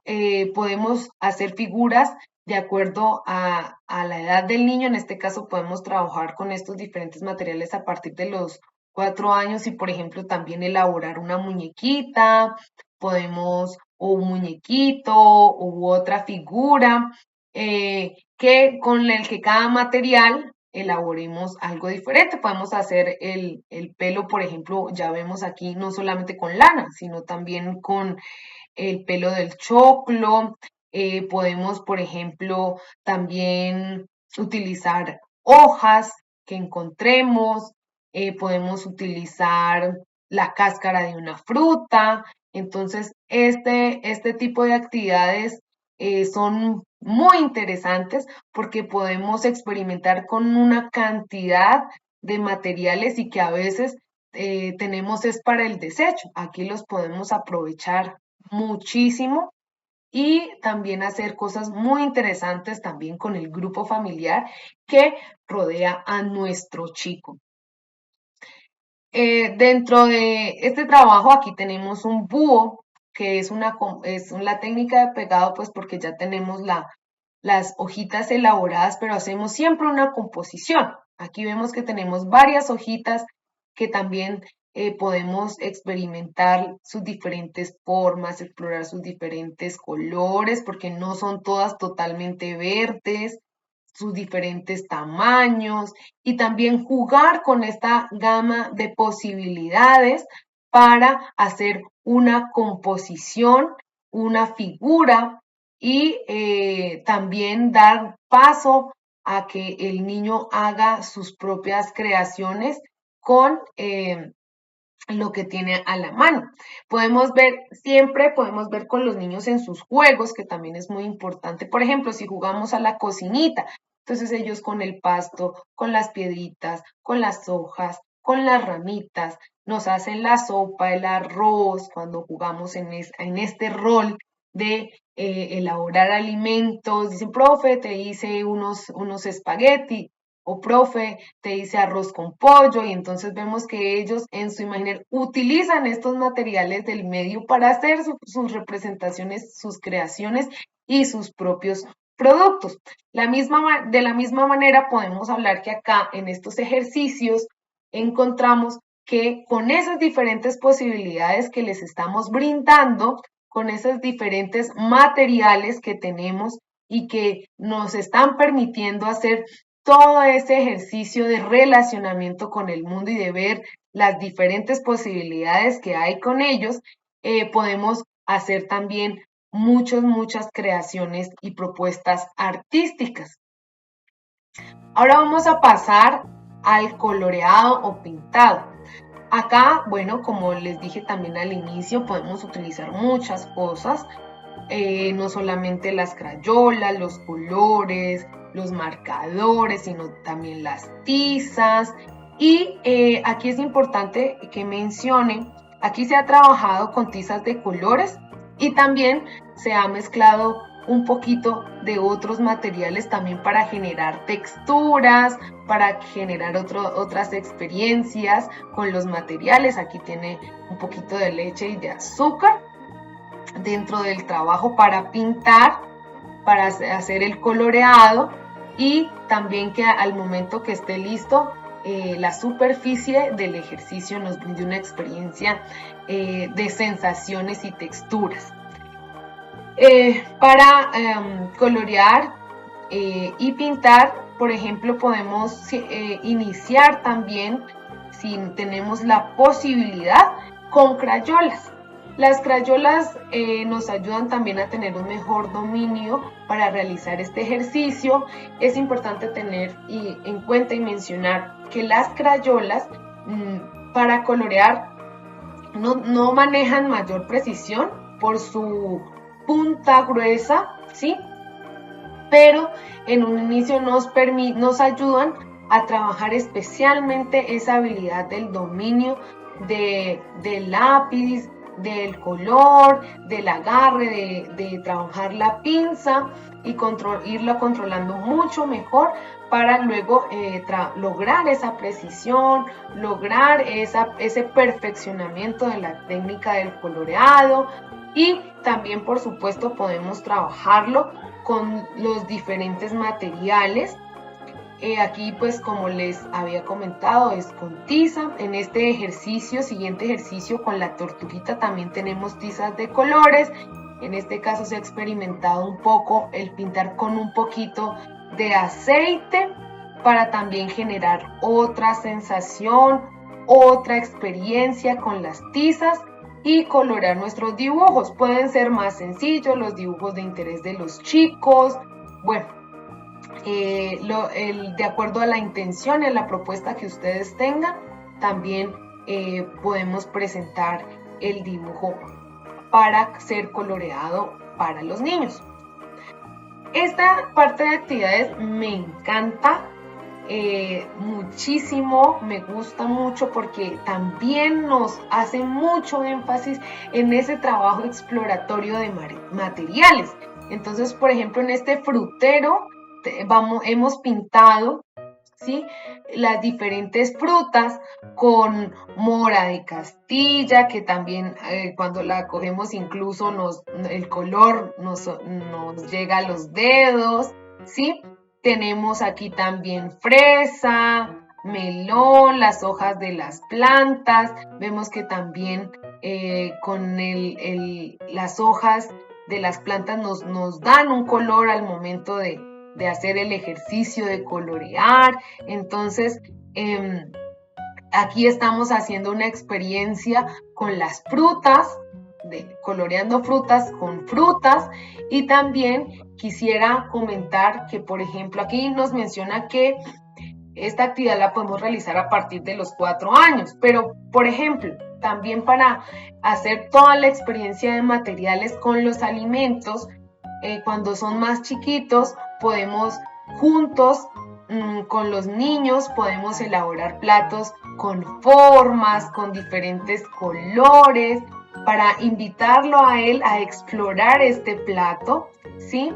podemos hacer figuras de acuerdo a la edad del niño. En este caso podemos trabajar con estos diferentes materiales a partir de los 4 años y, por ejemplo, también elaborar una muñequita, o un muñequito, u otra figura, que con el que cada material elaboremos algo diferente. Podemos hacer el pelo, por ejemplo, ya vemos aquí, no solamente con lana, sino también con el pelo del choclo. Podemos, por ejemplo, también utilizar hojas que encontremos. Podemos utilizar la cáscara de una fruta. Entonces, este tipo de actividades son muy interesantes porque podemos experimentar con una cantidad de materiales y que a veces tenemos es para el desecho. Aquí los podemos aprovechar muchísimo y también hacer cosas muy interesantes también con el grupo familiar que rodea a nuestro chico. Dentro de este trabajo aquí tenemos un búho, que es la técnica de pegado, pues porque ya tenemos las hojitas elaboradas, pero hacemos siempre una composición. Aquí vemos que tenemos varias hojitas que también podemos experimentar sus diferentes formas, explorar sus diferentes colores, porque no son todas totalmente verdes, sus diferentes tamaños y también jugar con esta gama de posibilidades para hacer una composición, una figura y también dar paso a que el niño haga sus propias creaciones con lo que tiene a la mano. Siempre podemos ver con los niños en sus juegos, que también es muy importante. Por ejemplo, si jugamos a la cocinita, entonces ellos con el pasto, con las piedritas, con las hojas, con las ramitas, nos hacen la sopa, el arroz, cuando jugamos en este rol de elaborar alimentos. Dicen, profe, te hice unos espagueti, o profe, te hice arroz con pollo, y entonces vemos que ellos en su imaginario utilizan estos materiales del medio para hacer sus representaciones, sus creaciones y sus propios productos. De la misma manera podemos hablar que acá en estos ejercicios encontramos que con esas diferentes posibilidades que les estamos brindando, con esos diferentes materiales que tenemos y que nos están permitiendo hacer todo ese ejercicio de relacionamiento con el mundo y de ver las diferentes posibilidades que hay con ellos, podemos hacer también muchas creaciones y propuestas artísticas. Ahora vamos a pasar al coloreado o pintado. Acá, bueno, como les dije también al inicio, podemos utilizar muchas cosas, no solamente las crayolas, los colores, los marcadores, sino también las tizas. Y aquí es importante que mencione, aquí se ha trabajado con tizas de colores y también se ha mezclado un poquito de otros materiales también para generar texturas, para generar otras experiencias con los materiales. Aquí tiene un poquito de leche y de azúcar dentro del trabajo para pintar, para hacer el coloreado, y también que al momento que esté listo la superficie del ejercicio nos brinde una experiencia de sensaciones y texturas. Para colorear y pintar, por ejemplo, podemos iniciar también, si tenemos la posibilidad, con crayolas. Las crayolas nos ayudan también a tener un mejor dominio para realizar este ejercicio. Es importante tener en cuenta y mencionar que las crayolas para colorear no manejan mayor precisión por su punta gruesa, ¿sí? Pero en un inicio nos ayudan a trabajar especialmente esa habilidad del dominio del lápiz, del color, del agarre, de trabajar la pinza y irla controlando mucho mejor para luego lograr esa precisión, lograr ese perfeccionamiento de la técnica del coloreado. Y también, por supuesto, podemos trabajarlo con los diferentes materiales. Aquí, pues, como les había comentado, es con tiza. En este siguiente ejercicio con la tortuguita, también tenemos tizas de colores. En este caso se ha experimentado un poco el pintar con un poquito de aceite para también generar otra sensación, otra experiencia con las tizas y colorear nuestros dibujos. Pueden ser más sencillos, los dibujos de interés de los chicos. Bueno, de acuerdo a la intención y a la propuesta que ustedes tengan, también podemos presentar el dibujo para ser coloreado para los niños. Esta parte de actividades me encanta muchísimo, me gusta mucho porque también nos hace mucho énfasis en ese trabajo exploratorio de materiales. Entonces, por ejemplo, en este frutero hemos pintado, ¿sí?, las diferentes frutas con mora de Castilla, que también cuando la cogemos incluso el color nos llega a los dedos, ¿sí? Tenemos aquí también fresa, melón, las hojas de las plantas. Vemos que también con las hojas de las plantas nos dan un color al momento de hacer el ejercicio de colorear. Entonces, aquí estamos haciendo una experiencia con las frutas, coloreando frutas con frutas. Y también quisiera comentar que, por ejemplo, aquí nos menciona que esta actividad la podemos realizar a partir de los 4 años, pero, por ejemplo, también para hacer toda la experiencia de materiales con los alimentos, cuando son más chiquitos, podemos juntos con los niños, podemos elaborar platos con formas, con diferentes colores, para invitarlo a él a explorar este plato, ¿sí?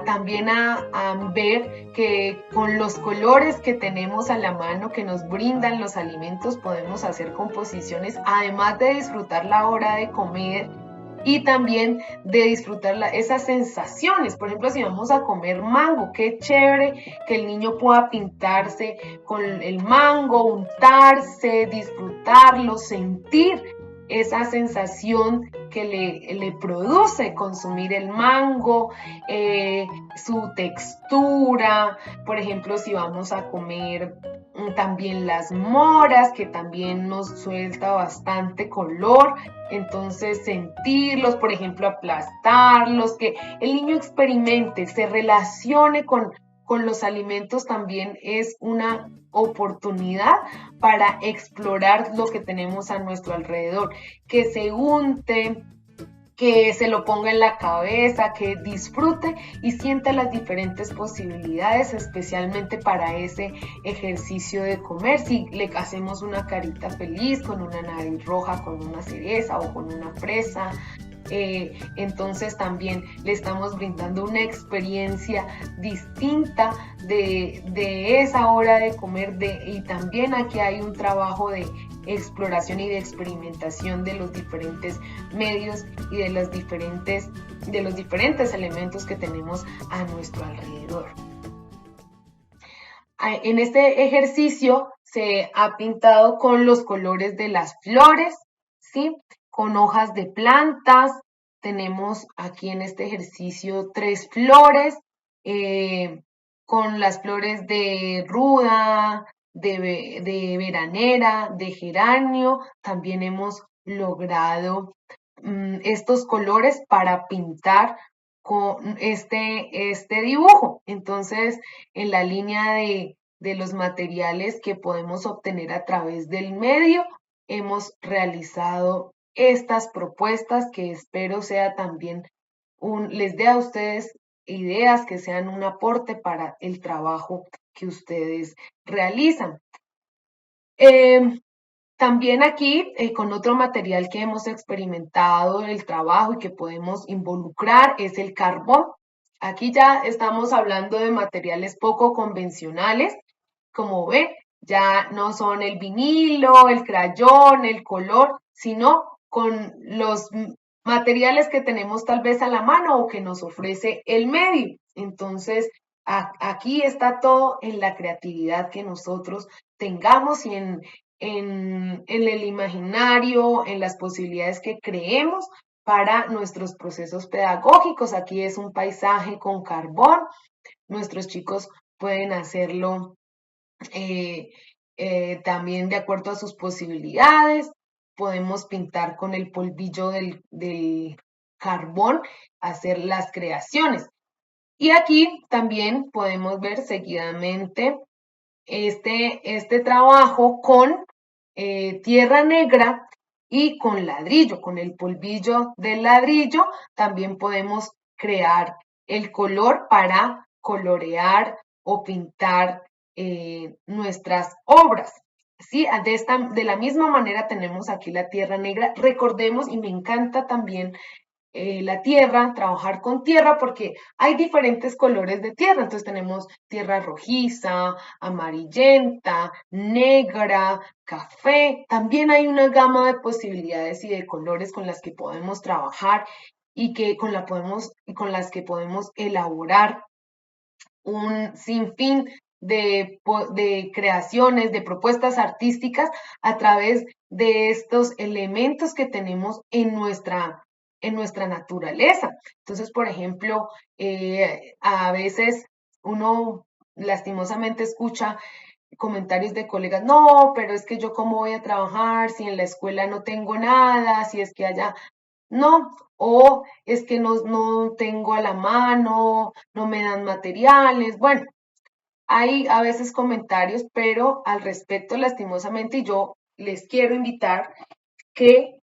También a ver que con los colores que tenemos a la mano, que nos brindan los alimentos, podemos hacer composiciones, además de disfrutar la hora de comer y también de disfrutar esas sensaciones. Por ejemplo, si vamos a comer mango, qué chévere que el niño pueda pintarse con el mango, untarse, disfrutarlo, sentir esa sensación que le produce consumir el mango, su textura. Por ejemplo, si vamos a comer también las moras, que también nos suelta bastante color, entonces sentirlos, por ejemplo, aplastarlos, que el niño experimente, se relacione con los alimentos, también es una oportunidad para explorar lo que tenemos a nuestro alrededor, que se unte, que se lo ponga en la cabeza, que disfrute y sienta las diferentes posibilidades, especialmente para ese ejercicio de comer. Si le hacemos una carita feliz con una nariz roja, con una cereza o con una fresa, entonces también le estamos brindando una experiencia distinta de esa hora de comer, y también aquí hay un trabajo de exploración y de experimentación de los diferentes medios y de los diferentes elementos que tenemos a nuestro alrededor. En este ejercicio se ha pintado con los colores de las flores, ¿sí? Con hojas de plantas. Tenemos aquí en este ejercicio 3 flores, con las flores de ruda, de veranera, de geranio. También hemos logrado estos colores para pintar con este dibujo. Entonces, en la línea de los materiales que podemos obtener a través del medio, hemos realizado estas propuestas que espero sea también les dé a ustedes ideas que sean un aporte para el trabajo que ustedes realizan. También aquí, con otro material que hemos experimentado el trabajo y que podemos involucrar es el carbón. Aquí ya estamos hablando de materiales poco convencionales. Como ven, ya no son el vinilo, el crayón, el color, sino con los materiales que tenemos tal vez a la mano o que nos ofrece el medio. Entonces, aquí está todo en la creatividad que nosotros tengamos y en el imaginario, en las posibilidades que creemos para nuestros procesos pedagógicos. Aquí es un paisaje con carbón. Nuestros chicos pueden hacerlo también de acuerdo a sus posibilidades. Podemos pintar con el polvillo del carbón, hacer las creaciones. Y aquí también podemos ver seguidamente este trabajo con tierra negra y con ladrillo, con el polvillo del ladrillo. También podemos crear el color para colorear o pintar nuestras obras. ¿Sí? De la misma manera tenemos aquí la tierra negra. Recordemos, y me encanta también la tierra, trabajar con tierra, porque hay diferentes colores de tierra. Entonces tenemos tierra rojiza, amarillenta, negra, café. También hay una gama de posibilidades y de colores con las que podemos trabajar y con las que podemos elaborar un sinfín de creaciones, de propuestas artísticas a través de estos elementos que tenemos en nuestra naturaleza. Entonces, por ejemplo, a veces uno lastimosamente escucha comentarios de colegas, no, pero es que yo cómo voy a trabajar si en la escuela no tengo nada, si es que allá no, o es que no tengo a la mano, no me dan materiales. Bueno, hay a veces comentarios, pero al respecto, lastimosamente, yo les quiero invitar que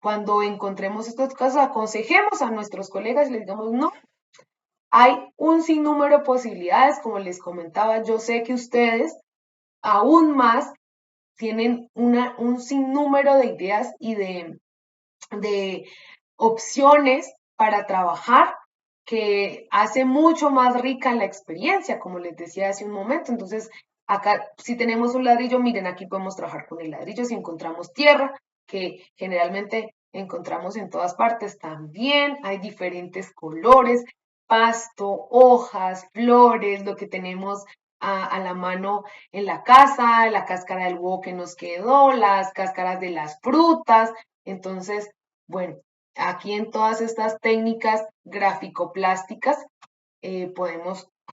cuando encontremos estos casos, aconsejemos a nuestros colegas y les digamos, no, hay un sinnúmero de posibilidades, como les comentaba, yo sé que ustedes aún más tienen un sinnúmero de ideas y de opciones para trabajar que hace mucho más rica la experiencia, como les decía hace un momento. Entonces, acá si tenemos un ladrillo, miren, aquí podemos trabajar con el ladrillo. Si encontramos tierra, que generalmente encontramos en todas partes, también hay diferentes colores, pasto, hojas, flores, lo que tenemos a la mano en la casa, la cáscara del huevo que nos quedó, las cáscaras de las frutas. Entonces, bueno, aquí en todas estas técnicas gráfico-plásticas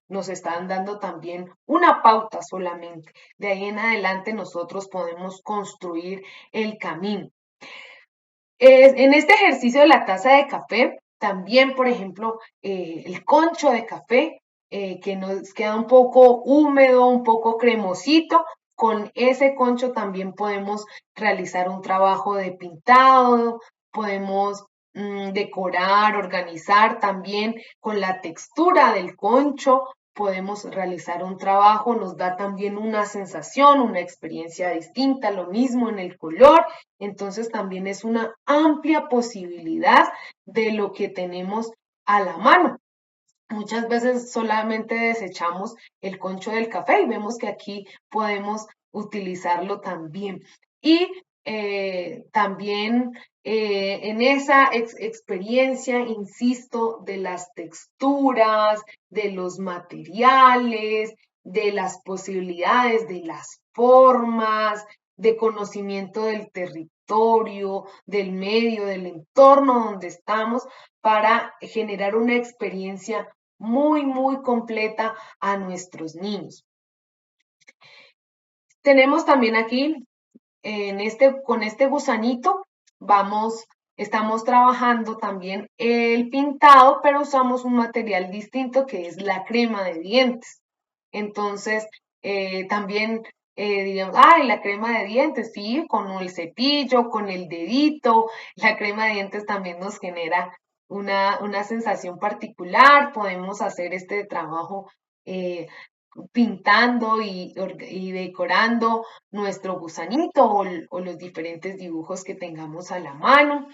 nos están dando también una pauta solamente. De ahí en adelante nosotros podemos construir el camino. En este ejercicio de la taza de café, también, por ejemplo, el concho de café, que nos queda un poco húmedo, un poco cremosito, con ese concho también podemos realizar un trabajo de pintado, podemos decorar, organizar también con la textura del concho, podemos realizar un trabajo, nos da también una sensación, una experiencia distinta, lo mismo en el color, entonces también es una amplia posibilidad de lo que tenemos a la mano. Muchas veces solamente desechamos el concho del café y vemos que aquí podemos utilizarlo también. Y también en esa experiencia, insisto, de las texturas, de los materiales, de las posibilidades, de las formas, de conocimiento del territorio, del medio, del entorno donde estamos, para generar una experiencia muy, muy completa a nuestros niños. Tenemos también aquí, con este gusanito, estamos trabajando también el pintado, pero usamos un material distinto que es la crema de dientes. Entonces, también diríamos, ay, la crema de dientes, sí, con el cepillo, con el dedito, la crema de dientes también nos genera una sensación particular, podemos hacer este trabajo pintando y decorando nuestro gusanito o los diferentes dibujos que tengamos a la mano.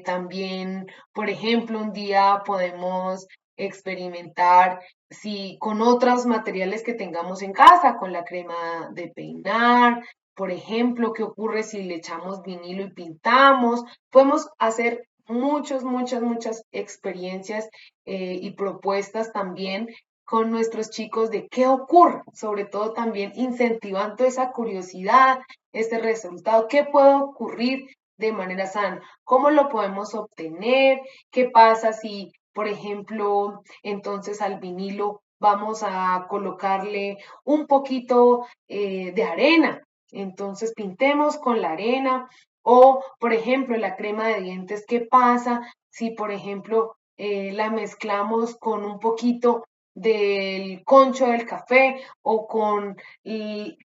También, por ejemplo, un día podemos experimentar si con otros materiales que tengamos en casa, con la crema de peinar, por ejemplo, qué ocurre si le echamos vinilo y pintamos. Podemos hacer muchas experiencias y propuestas también con nuestros chicos de qué ocurre, sobre todo también incentivando esa curiosidad, ese resultado, qué puede ocurrir de manera sana, cómo lo podemos obtener, qué pasa si, por ejemplo, entonces al vinilo vamos a colocarle un poquito de arena, entonces pintemos con la arena o, por ejemplo, la crema de dientes, ¿qué pasa si, por ejemplo, la mezclamos con un poquito del concho del café o con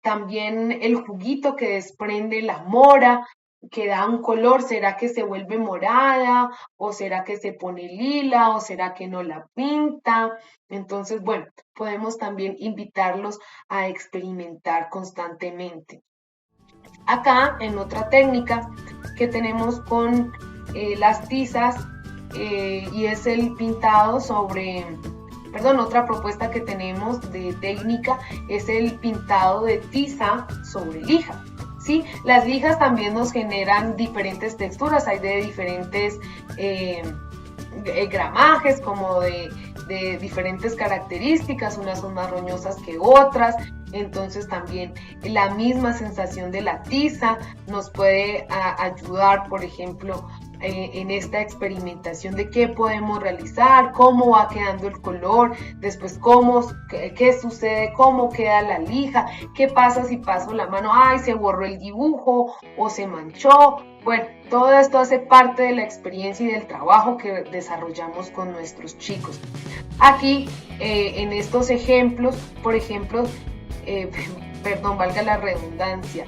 también el juguito que desprende la mora, que da un color? ¿Será que se vuelve morada o será que se pone lila o será que no la pinta? Entonces, bueno, podemos también invitarlos a experimentar constantemente. Acá, en otra técnica que tenemos con las tizas, y es el pintado sobre, perdón, otra propuesta que tenemos de técnica es el pintado de tiza sobre lija. ¿Sí? Las lijas también nos generan diferentes texturas, hay de diferentes gramajes, como de diferentes características, unas son más roñosas que otras, entonces también la misma sensación de la tiza nos puede ayudar, por ejemplo, en esta experimentación de qué podemos realizar, cómo va quedando el color, después qué sucede, cómo queda la lija, qué pasa si paso la mano, ay, se borró el dibujo o se manchó. Bueno, todo esto hace parte de la experiencia y del trabajo que desarrollamos con nuestros chicos. Aquí, en estos ejemplos, por ejemplo, perdón, valga la redundancia,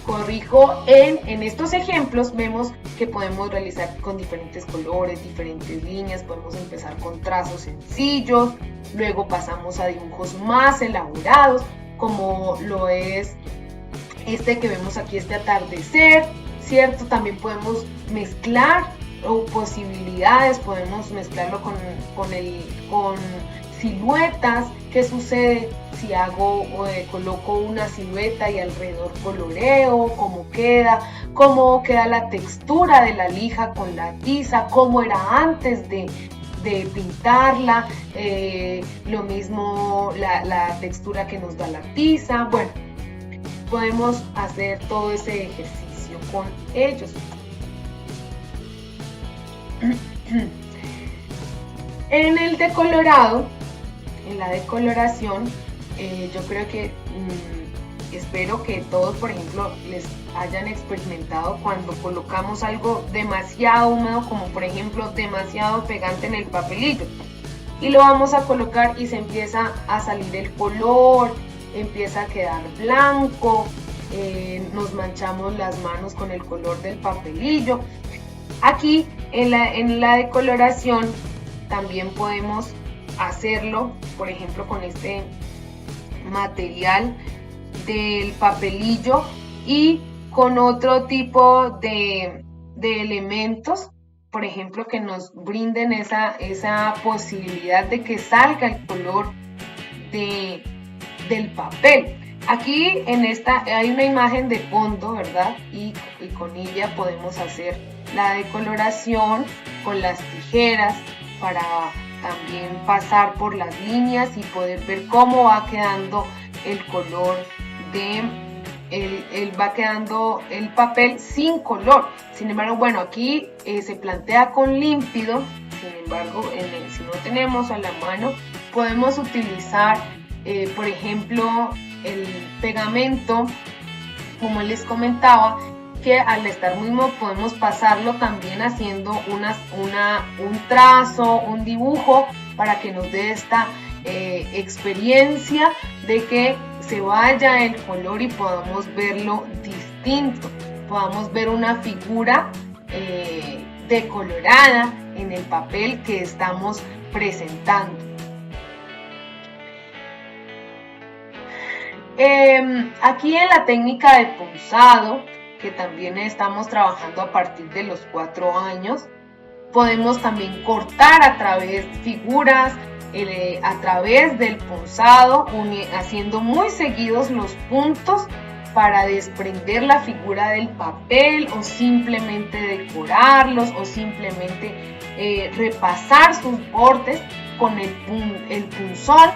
corrijo, en estos ejemplos vemos que podemos realizar con diferentes colores, diferentes líneas, podemos empezar con trazos sencillos, luego pasamos a dibujos más elaborados, como lo es este que vemos aquí, este atardecer, ¿cierto? También podemos mezclar posibilidades, podemos mezclarlo con siluetas. ¿Qué sucede si coloco una silueta y alrededor coloreo? ¿Cómo queda la textura de la lija con la tiza? ¿Cómo era antes de pintarla? Lo mismo la textura que nos da la tiza. Bueno, podemos hacer todo ese ejercicio con ellos. En el decolorado, en la decoloración, yo creo que espero que todos, por ejemplo, les hayan experimentado cuando colocamos algo demasiado húmedo, como por ejemplo demasiado pegante en el papelillo, y lo vamos a colocar y se empieza a salir el color, empieza a quedar blanco, nos manchamos las manos con el color del papelillo. Aquí en la decoloración también podemos hacerlo, por ejemplo, con este material del papelillo y con otro tipo de elementos, por ejemplo, que nos brinden esa posibilidad de que salga el color del papel. Aquí en esta hay una imagen de fondo, ¿verdad? Y con ella podemos hacer la decoloración con las tijeras para también pasar por las líneas y poder ver cómo va quedando el color va quedando el papel sin color. Sin embargo, bueno, aquí se plantea con límpido. Sin embargo, si no tenemos a la mano, podemos utilizar, por ejemplo, el pegamento, como les comentaba, que al estar mismo podemos pasarlo también haciendo un trazo, un dibujo, para que nos dé esta experiencia de que se vaya el color y podamos verlo distinto, podamos ver una figura decolorada en el papel que estamos presentando. Aquí en la técnica de punzado, que también estamos trabajando a partir de los 4 años, podemos también cortar a través de figuras, a través del punzado, haciendo muy seguidos los puntos para desprender la figura del papel o simplemente decorarlos o simplemente repasar sus bordes con el punzón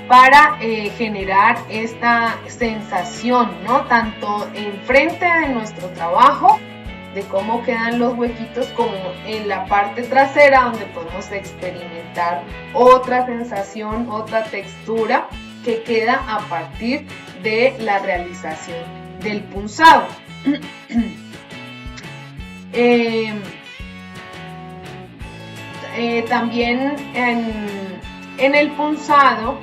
para generar esta sensación, ¿no? Tanto enfrente de nuestro trabajo, de cómo quedan los huequitos, como en la parte trasera, donde podemos experimentar otra sensación, otra textura que queda a partir de la realización del punzado. También en el punzado,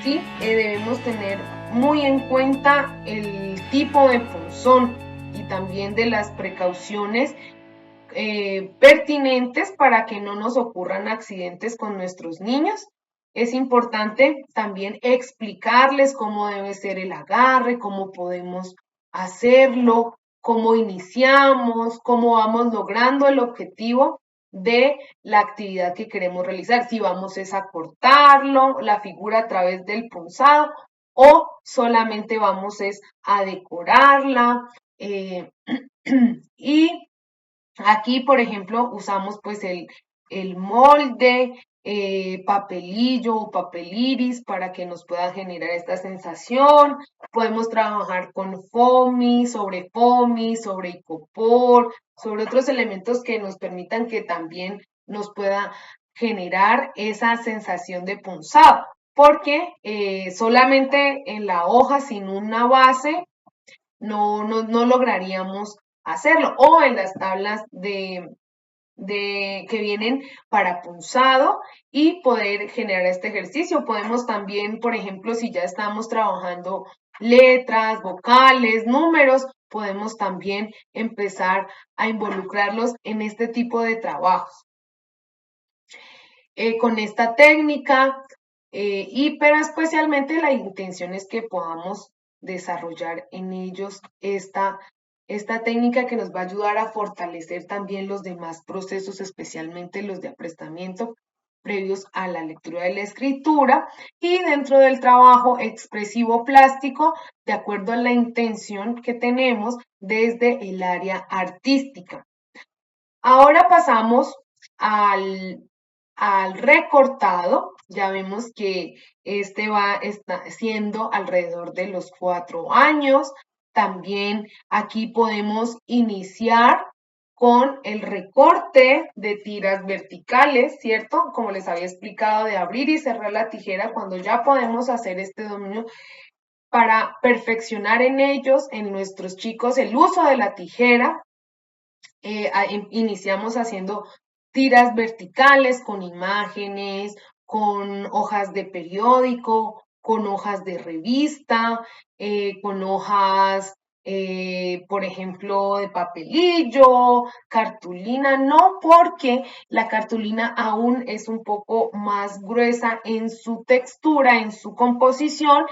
¿sí? Debemos tener muy en cuenta el tipo de punzón y también de las precauciones pertinentes para que no nos ocurran accidentes con nuestros niños. Es importante también explicarles cómo debe ser el agarre, cómo podemos hacerlo, cómo iniciamos, cómo vamos logrando el objetivo de la actividad que queremos realizar, si vamos a cortarlo, la figura a través del punzado, o solamente vamos a decorarla. Y aquí, por ejemplo, usamos pues el molde, papelillo o papel iris para que nos pueda generar esta sensación. Podemos trabajar con foamy, sobre icopor, sobre otros elementos que nos permitan que también nos pueda generar esa sensación de punzado, porque solamente en la hoja sin una base no lograríamos hacerlo, o en las tablas que vienen para punzado y poder generar este ejercicio. Podemos también, por ejemplo, si ya estamos trabajando letras, vocales, números, podemos también empezar a involucrarlos en este tipo de trabajos. Con esta técnica, pero especialmente la intención es que podamos desarrollar en ellos esta técnica que nos va a ayudar a fortalecer también los demás procesos, especialmente los de aprestamiento previos a la lectura y la escritura, y dentro del trabajo expresivo plástico, de acuerdo a la intención que tenemos desde el área artística. Ahora pasamos al recortado. Ya vemos que está siendo alrededor de los 4 años. También aquí podemos iniciar con el recorte de tiras verticales, ¿cierto? Como les había explicado, de abrir y cerrar la tijera, cuando ya podemos hacer este dominio para perfeccionar en ellos, en nuestros chicos, el uso de la tijera. Iniciamos haciendo tiras verticales con imágenes, con hojas de periódico, con hojas de revista, con hojas por ejemplo, de papelillo, cartulina, no, porque la cartulina aún es un poco más gruesa en su textura, en su composición,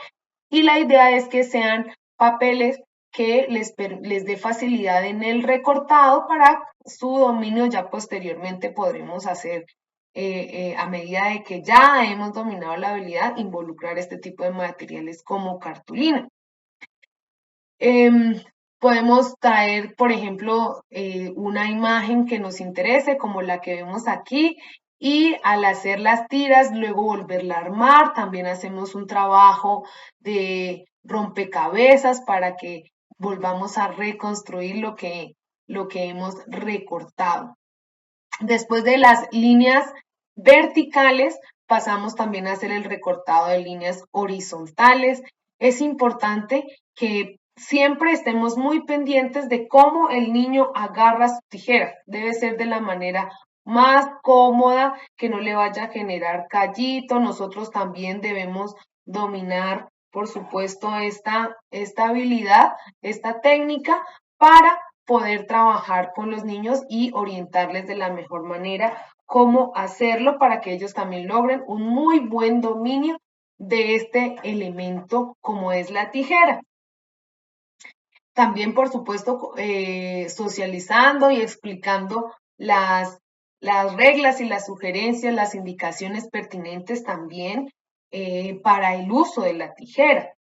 y la idea es que sean papeles que les dé facilidad en el recortado para su dominio. Ya posteriormente podremos hacer, a medida de que ya hemos dominado la habilidad, involucrar este tipo de materiales como cartulina. Podemos traer, por ejemplo, una imagen que nos interese, como la que vemos aquí, y al hacer las tiras, luego volverla a armar. También hacemos un trabajo de rompecabezas para que volvamos a reconstruir lo que hemos recortado. Después de las líneas verticales, pasamos también a hacer el recortado de líneas horizontales. Es importante que siempre estemos muy pendientes de cómo el niño agarra su tijera. Debe ser de la manera más cómoda, que no le vaya a generar callito. Nosotros también debemos dominar, por supuesto, esta habilidad, esta técnica, para poder trabajar con los niños y orientarles de la mejor manera cómo hacerlo para que ellos también logren un muy buen dominio de este elemento como es la tijera. También, por supuesto, socializando y explicando las reglas y las sugerencias, las indicaciones pertinentes también, para el uso de la tijera.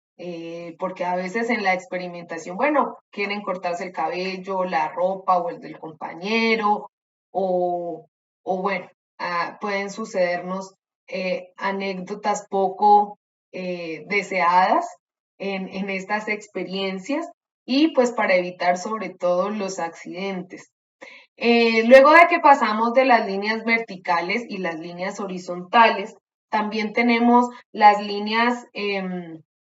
Porque a veces en la experimentación, bueno, quieren cortarse el cabello, la ropa o el del compañero, o bueno, pueden sucedernos anécdotas poco deseadas en estas experiencias, y pues para evitar sobre todo los accidentes. Luego de que pasamos de las líneas verticales y las líneas horizontales, también tenemos las líneas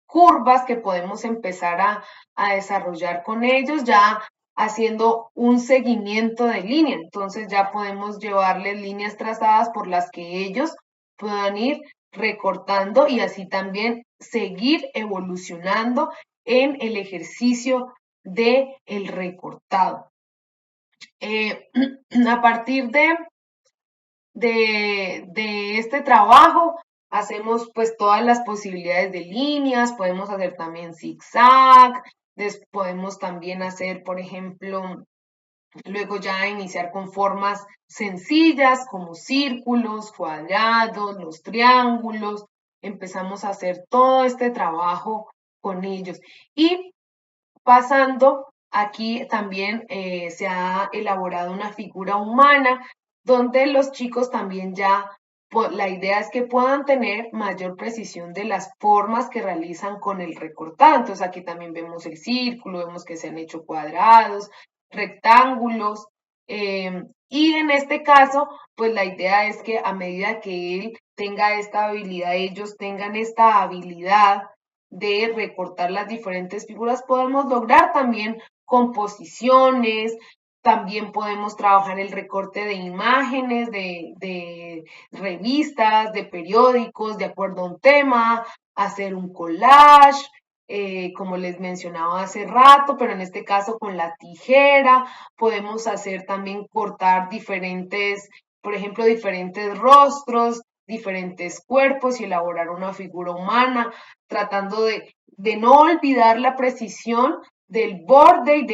curvas que podemos empezar a desarrollar con ellos, ya haciendo un seguimiento de línea. Entonces ya podemos llevarles líneas trazadas por las que ellos puedan ir recortando y así también seguir evolucionando en el ejercicio de el recortado. A partir de este trabajo, hacemos pues todas las posibilidades de líneas, podemos hacer también zigzag, podemos también hacer, por ejemplo, luego ya iniciar con formas sencillas como círculos, cuadrados, los triángulos. Empezamos a hacer todo este trabajo con ellos. Y pasando, aquí también se ha elaborado una figura humana donde los chicos también ya, la idea es que puedan tener mayor precisión de las formas que realizan con el recortado. Entonces aquí también vemos el círculo, vemos que se han hecho cuadrados, rectángulos, y en este caso, pues la idea es que a medida que él tenga esta habilidad, ellos tengan esta habilidad de recortar las diferentes figuras, podemos lograr también composiciones. También podemos trabajar el recorte de imágenes, de revistas, de periódicos, de acuerdo a un tema, hacer un collage, como les mencionaba hace rato, pero en este caso con la tijera. Podemos hacer también cortar diferentes, por ejemplo, diferentes rostros, diferentes cuerpos y elaborar una figura humana, tratando de no olvidar la precisión del borde y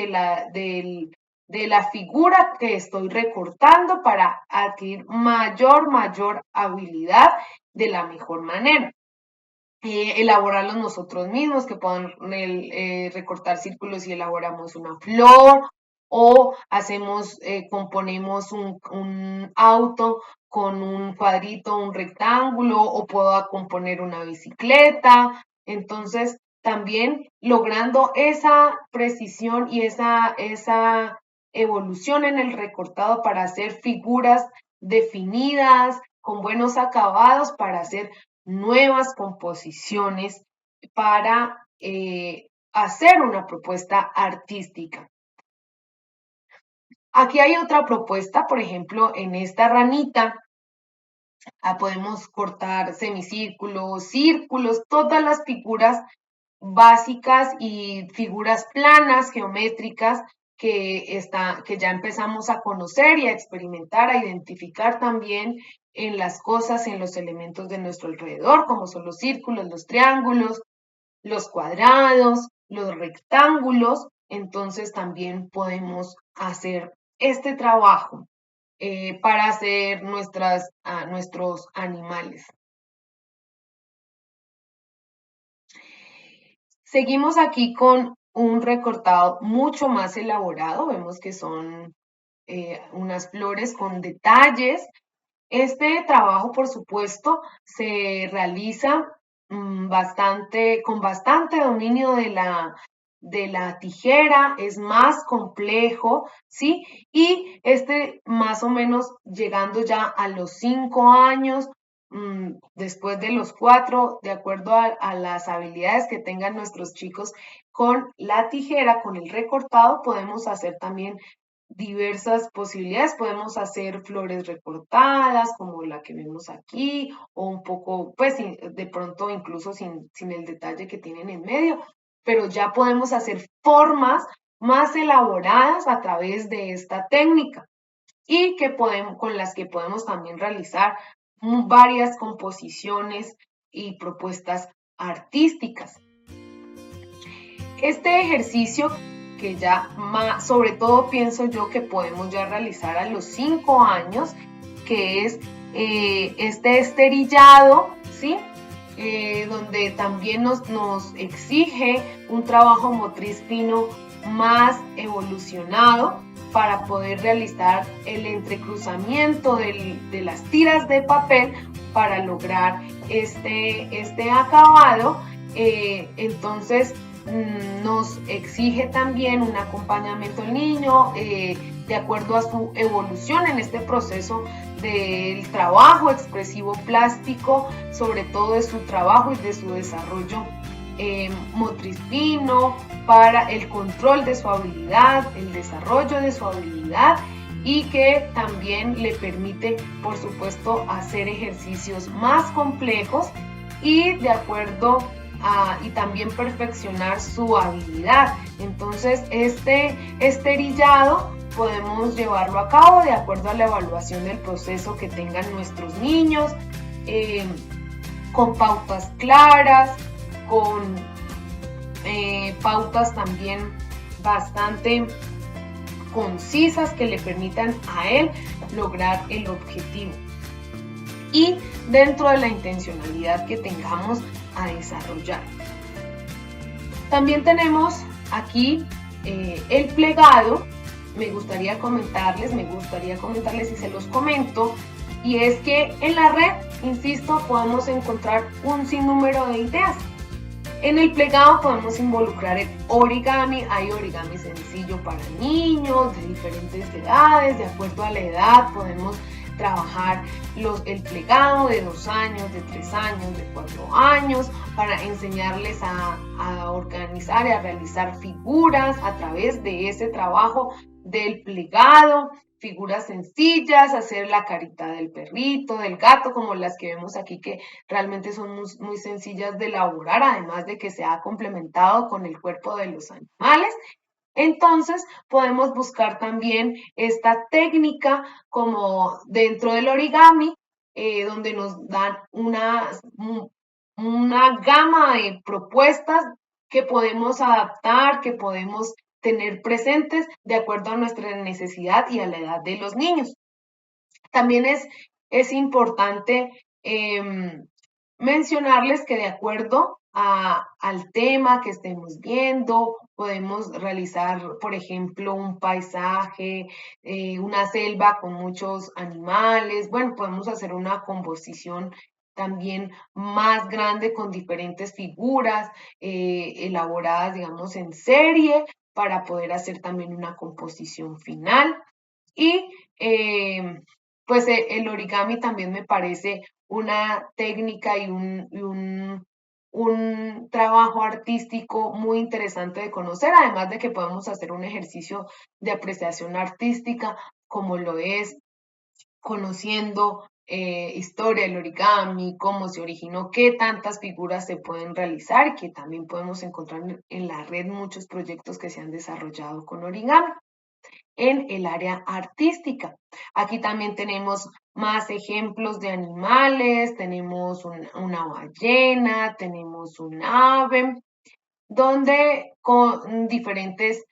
de la figura que estoy recortando para adquirir mayor habilidad de la mejor manera. Elaborarlos nosotros mismos, que puedan recortar círculos y elaboramos una flor, o hacemos, componemos un auto con un cuadrito, un rectángulo, o puedo componer una bicicleta. Entonces, también logrando esa precisión y esa evolución en el recortado para hacer figuras definidas, con buenos acabados, para hacer nuevas composiciones, para hacer una propuesta artística. Aquí hay otra propuesta, por ejemplo, en esta ranita podemos cortar semicírculos, círculos, todas las figuras básicas y figuras planas, geométricas, que ya empezamos a conocer y a experimentar, a identificar también en las cosas, en los elementos de nuestro alrededor, como son los círculos, los triángulos, los cuadrados, los rectángulos. Entonces también podemos hacer este trabajo para hacer nuestros animales. Seguimos aquí con un recortado mucho más elaborado. Vemos que son unas flores con detalles. Este trabajo, por supuesto, se realiza con bastante dominio de la tijera, es más complejo, ¿sí? Y este más o menos llegando ya a los 5 años, después de los 4, de acuerdo a las habilidades que tengan nuestros chicos con la tijera, con el recortado, podemos hacer también diversas posibilidades. Podemos hacer flores recortadas, como la que vemos aquí, o un poco, pues de pronto incluso sin el detalle que tienen en medio, pero ya podemos hacer formas más elaboradas a través de esta técnica y con las que podemos también realizar varias composiciones y propuestas artísticas. Este ejercicio que ya sobre todo pienso yo que podemos ya realizar a los 5 años, que es este esterillado, ¿sí? Donde también nos exige un trabajo motriz fino más evolucionado para poder realizar el entrecruzamiento de las tiras de papel para lograr este acabado. Entonces, nos exige también un acompañamiento al niño de acuerdo a su evolución en este proceso del trabajo expresivo plástico, sobre todo de su trabajo y de su desarrollo motriz fino, para el control de su habilidad, el desarrollo de su habilidad, y que también le permite, por supuesto, hacer ejercicios más complejos y de acuerdo y también perfeccionar su habilidad. Entonces, este esterillado podemos llevarlo a cabo de acuerdo a la evaluación del proceso que tengan nuestros niños, con pautas claras, con pautas también bastante concisas que le permitan a él lograr el objetivo. Y dentro de la intencionalidad que tengamos a desarrollar. También tenemos aquí el plegado. Me gustaría comentarles y se los comento, y es que en la red, insisto, podemos encontrar un sinnúmero de ideas. En el plegado podemos involucrar el origami. Hay origami sencillo para niños de diferentes edades. De acuerdo a la edad podemos trabajar el plegado de 2 años, de 3 años, de 4 años, para enseñarles a organizar y a realizar figuras a través de ese trabajo del plegado, figuras sencillas, hacer la carita del perrito, del gato, como las que vemos aquí, que realmente son muy, muy sencillas de elaborar, además de que se ha complementado con el cuerpo de los animales. Entonces, podemos buscar también esta técnica como dentro del origami, donde nos dan una gama de propuestas que podemos adaptar, que podemos tener presentes de acuerdo a nuestra necesidad y a la edad de los niños. También es importante mencionarles que de acuerdo al tema que estemos viendo, podemos realizar, por ejemplo, un paisaje, una selva con muchos animales. Bueno, podemos hacer una composición también más grande con diferentes figuras elaboradas, digamos, en serie para poder hacer también una composición final. Y pues el origami también me parece una técnica y un trabajo artístico muy interesante de conocer, además de que podemos hacer un ejercicio de apreciación artística como lo es conociendo historia del origami, cómo se originó, qué tantas figuras se pueden realizar y que también podemos encontrar en la red muchos proyectos que se han desarrollado con origami. En el área artística, aquí también tenemos más ejemplos de animales, tenemos una ballena, tenemos un ave, donde con diferentes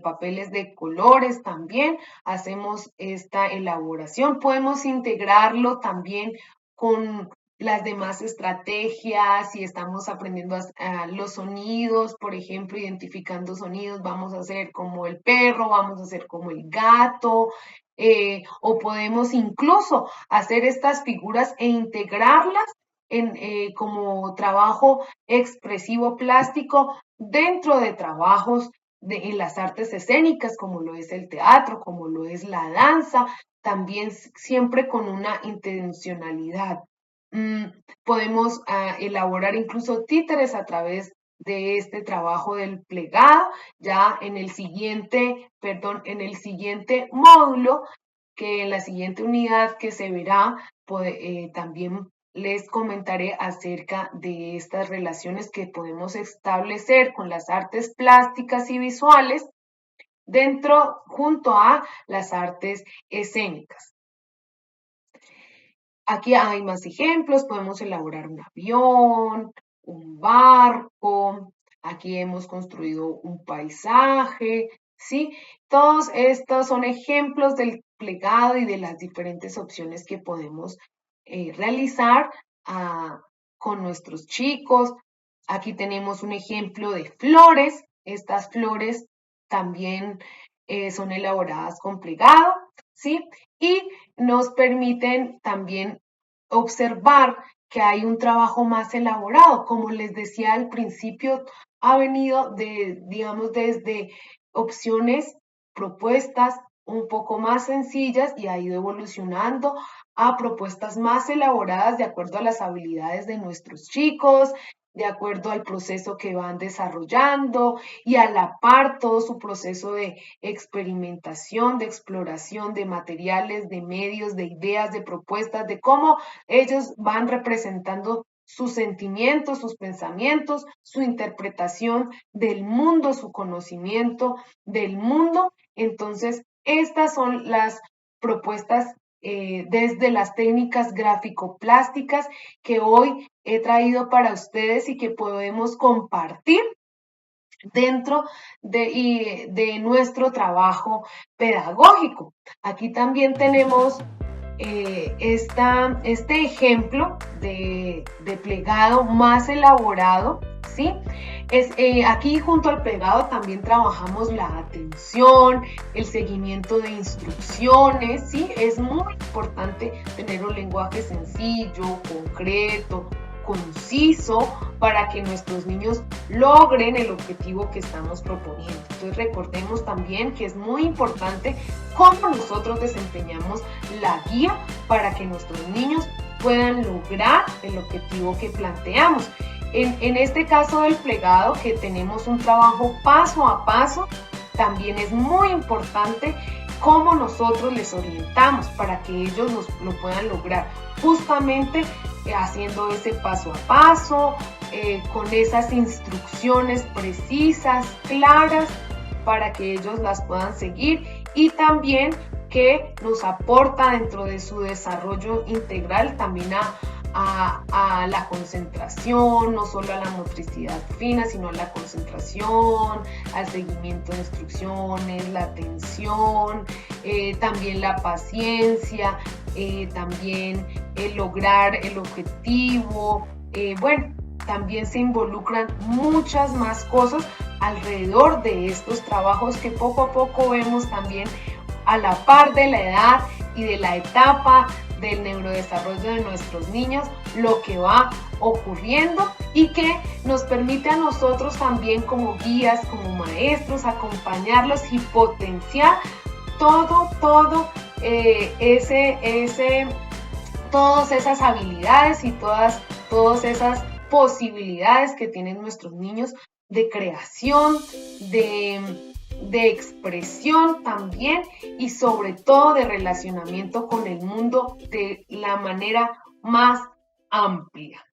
papeles de colores también hacemos esta elaboración. Podemos integrarlo también con las demás estrategias, si estamos aprendiendo a los sonidos, por ejemplo, identificando sonidos, vamos a hacer como el perro, vamos a hacer como el gato, o podemos incluso hacer estas figuras e integrarlas como trabajo expresivo plástico dentro de trabajos en las artes escénicas, como lo es el teatro, como lo es la danza, también siempre con una intencionalidad. Podemos elaborar incluso títeres a través de este trabajo del plegado, ya en el siguiente módulo, que en la siguiente unidad que se verá, también les comentaré acerca de estas relaciones que podemos establecer con las artes plásticas y visuales junto a las artes escénicas. Aquí hay más ejemplos, podemos elaborar un avión, un barco, aquí hemos construido un paisaje, ¿sí? Todos estos son ejemplos del plegado y de las diferentes opciones que podemos realizar con nuestros chicos. Aquí tenemos un ejemplo de flores. Estas flores también son elaboradas con plegado, ¿sí? Y nos permiten también observar que hay un trabajo más elaborado. Como les decía al principio, ha venido digamos, desde opciones, propuestas un poco más sencillas y ha ido evolucionando a propuestas más elaboradas de acuerdo a las habilidades de nuestros chicos, de acuerdo al proceso que van desarrollando y a la par todo su proceso de experimentación, de exploración de materiales, de medios, de ideas, de propuestas, de cómo ellos van representando sus sentimientos, sus pensamientos, su interpretación del mundo, su conocimiento del mundo. Entonces, estas son las propuestas desde las técnicas gráfico-plásticas que hoy he traído para ustedes y que podemos compartir dentro de nuestro trabajo pedagógico. Aquí también tenemos este ejemplo de plegado más elaborado, ¿sí? Aquí junto al plegado también trabajamos la atención, el seguimiento de instrucciones, ¿sí? Es muy importante tener un lenguaje sencillo, concreto, conciso, para que nuestros niños logren el objetivo que estamos proponiendo. Entonces recordemos también que es muy importante cómo nosotros desempeñamos la guía para que nuestros niños puedan lograr el objetivo que planteamos. En este caso del plegado, que tenemos un trabajo paso a paso, también es muy importante cómo nosotros les orientamos para que ellos lo puedan lograr, justamente haciendo ese paso a paso, con esas instrucciones precisas, claras, para que ellos las puedan seguir y también que nos aporta dentro de su desarrollo integral también a la concentración, no solo a la motricidad fina, sino a la concentración, al seguimiento de instrucciones, la atención, también la paciencia, también el lograr el objetivo. Bueno, también se involucran muchas más cosas alrededor de estos trabajos que poco a poco vemos también a la par de la edad y de la etapa del neurodesarrollo de nuestros niños, lo que va ocurriendo y que nos permite a nosotros también como guías, como maestros, acompañarlos y potenciar todas esas habilidades y todas esas posibilidades que tienen nuestros niños de creación, de expresión también y sobre todo de relacionamiento con el mundo de la manera más amplia.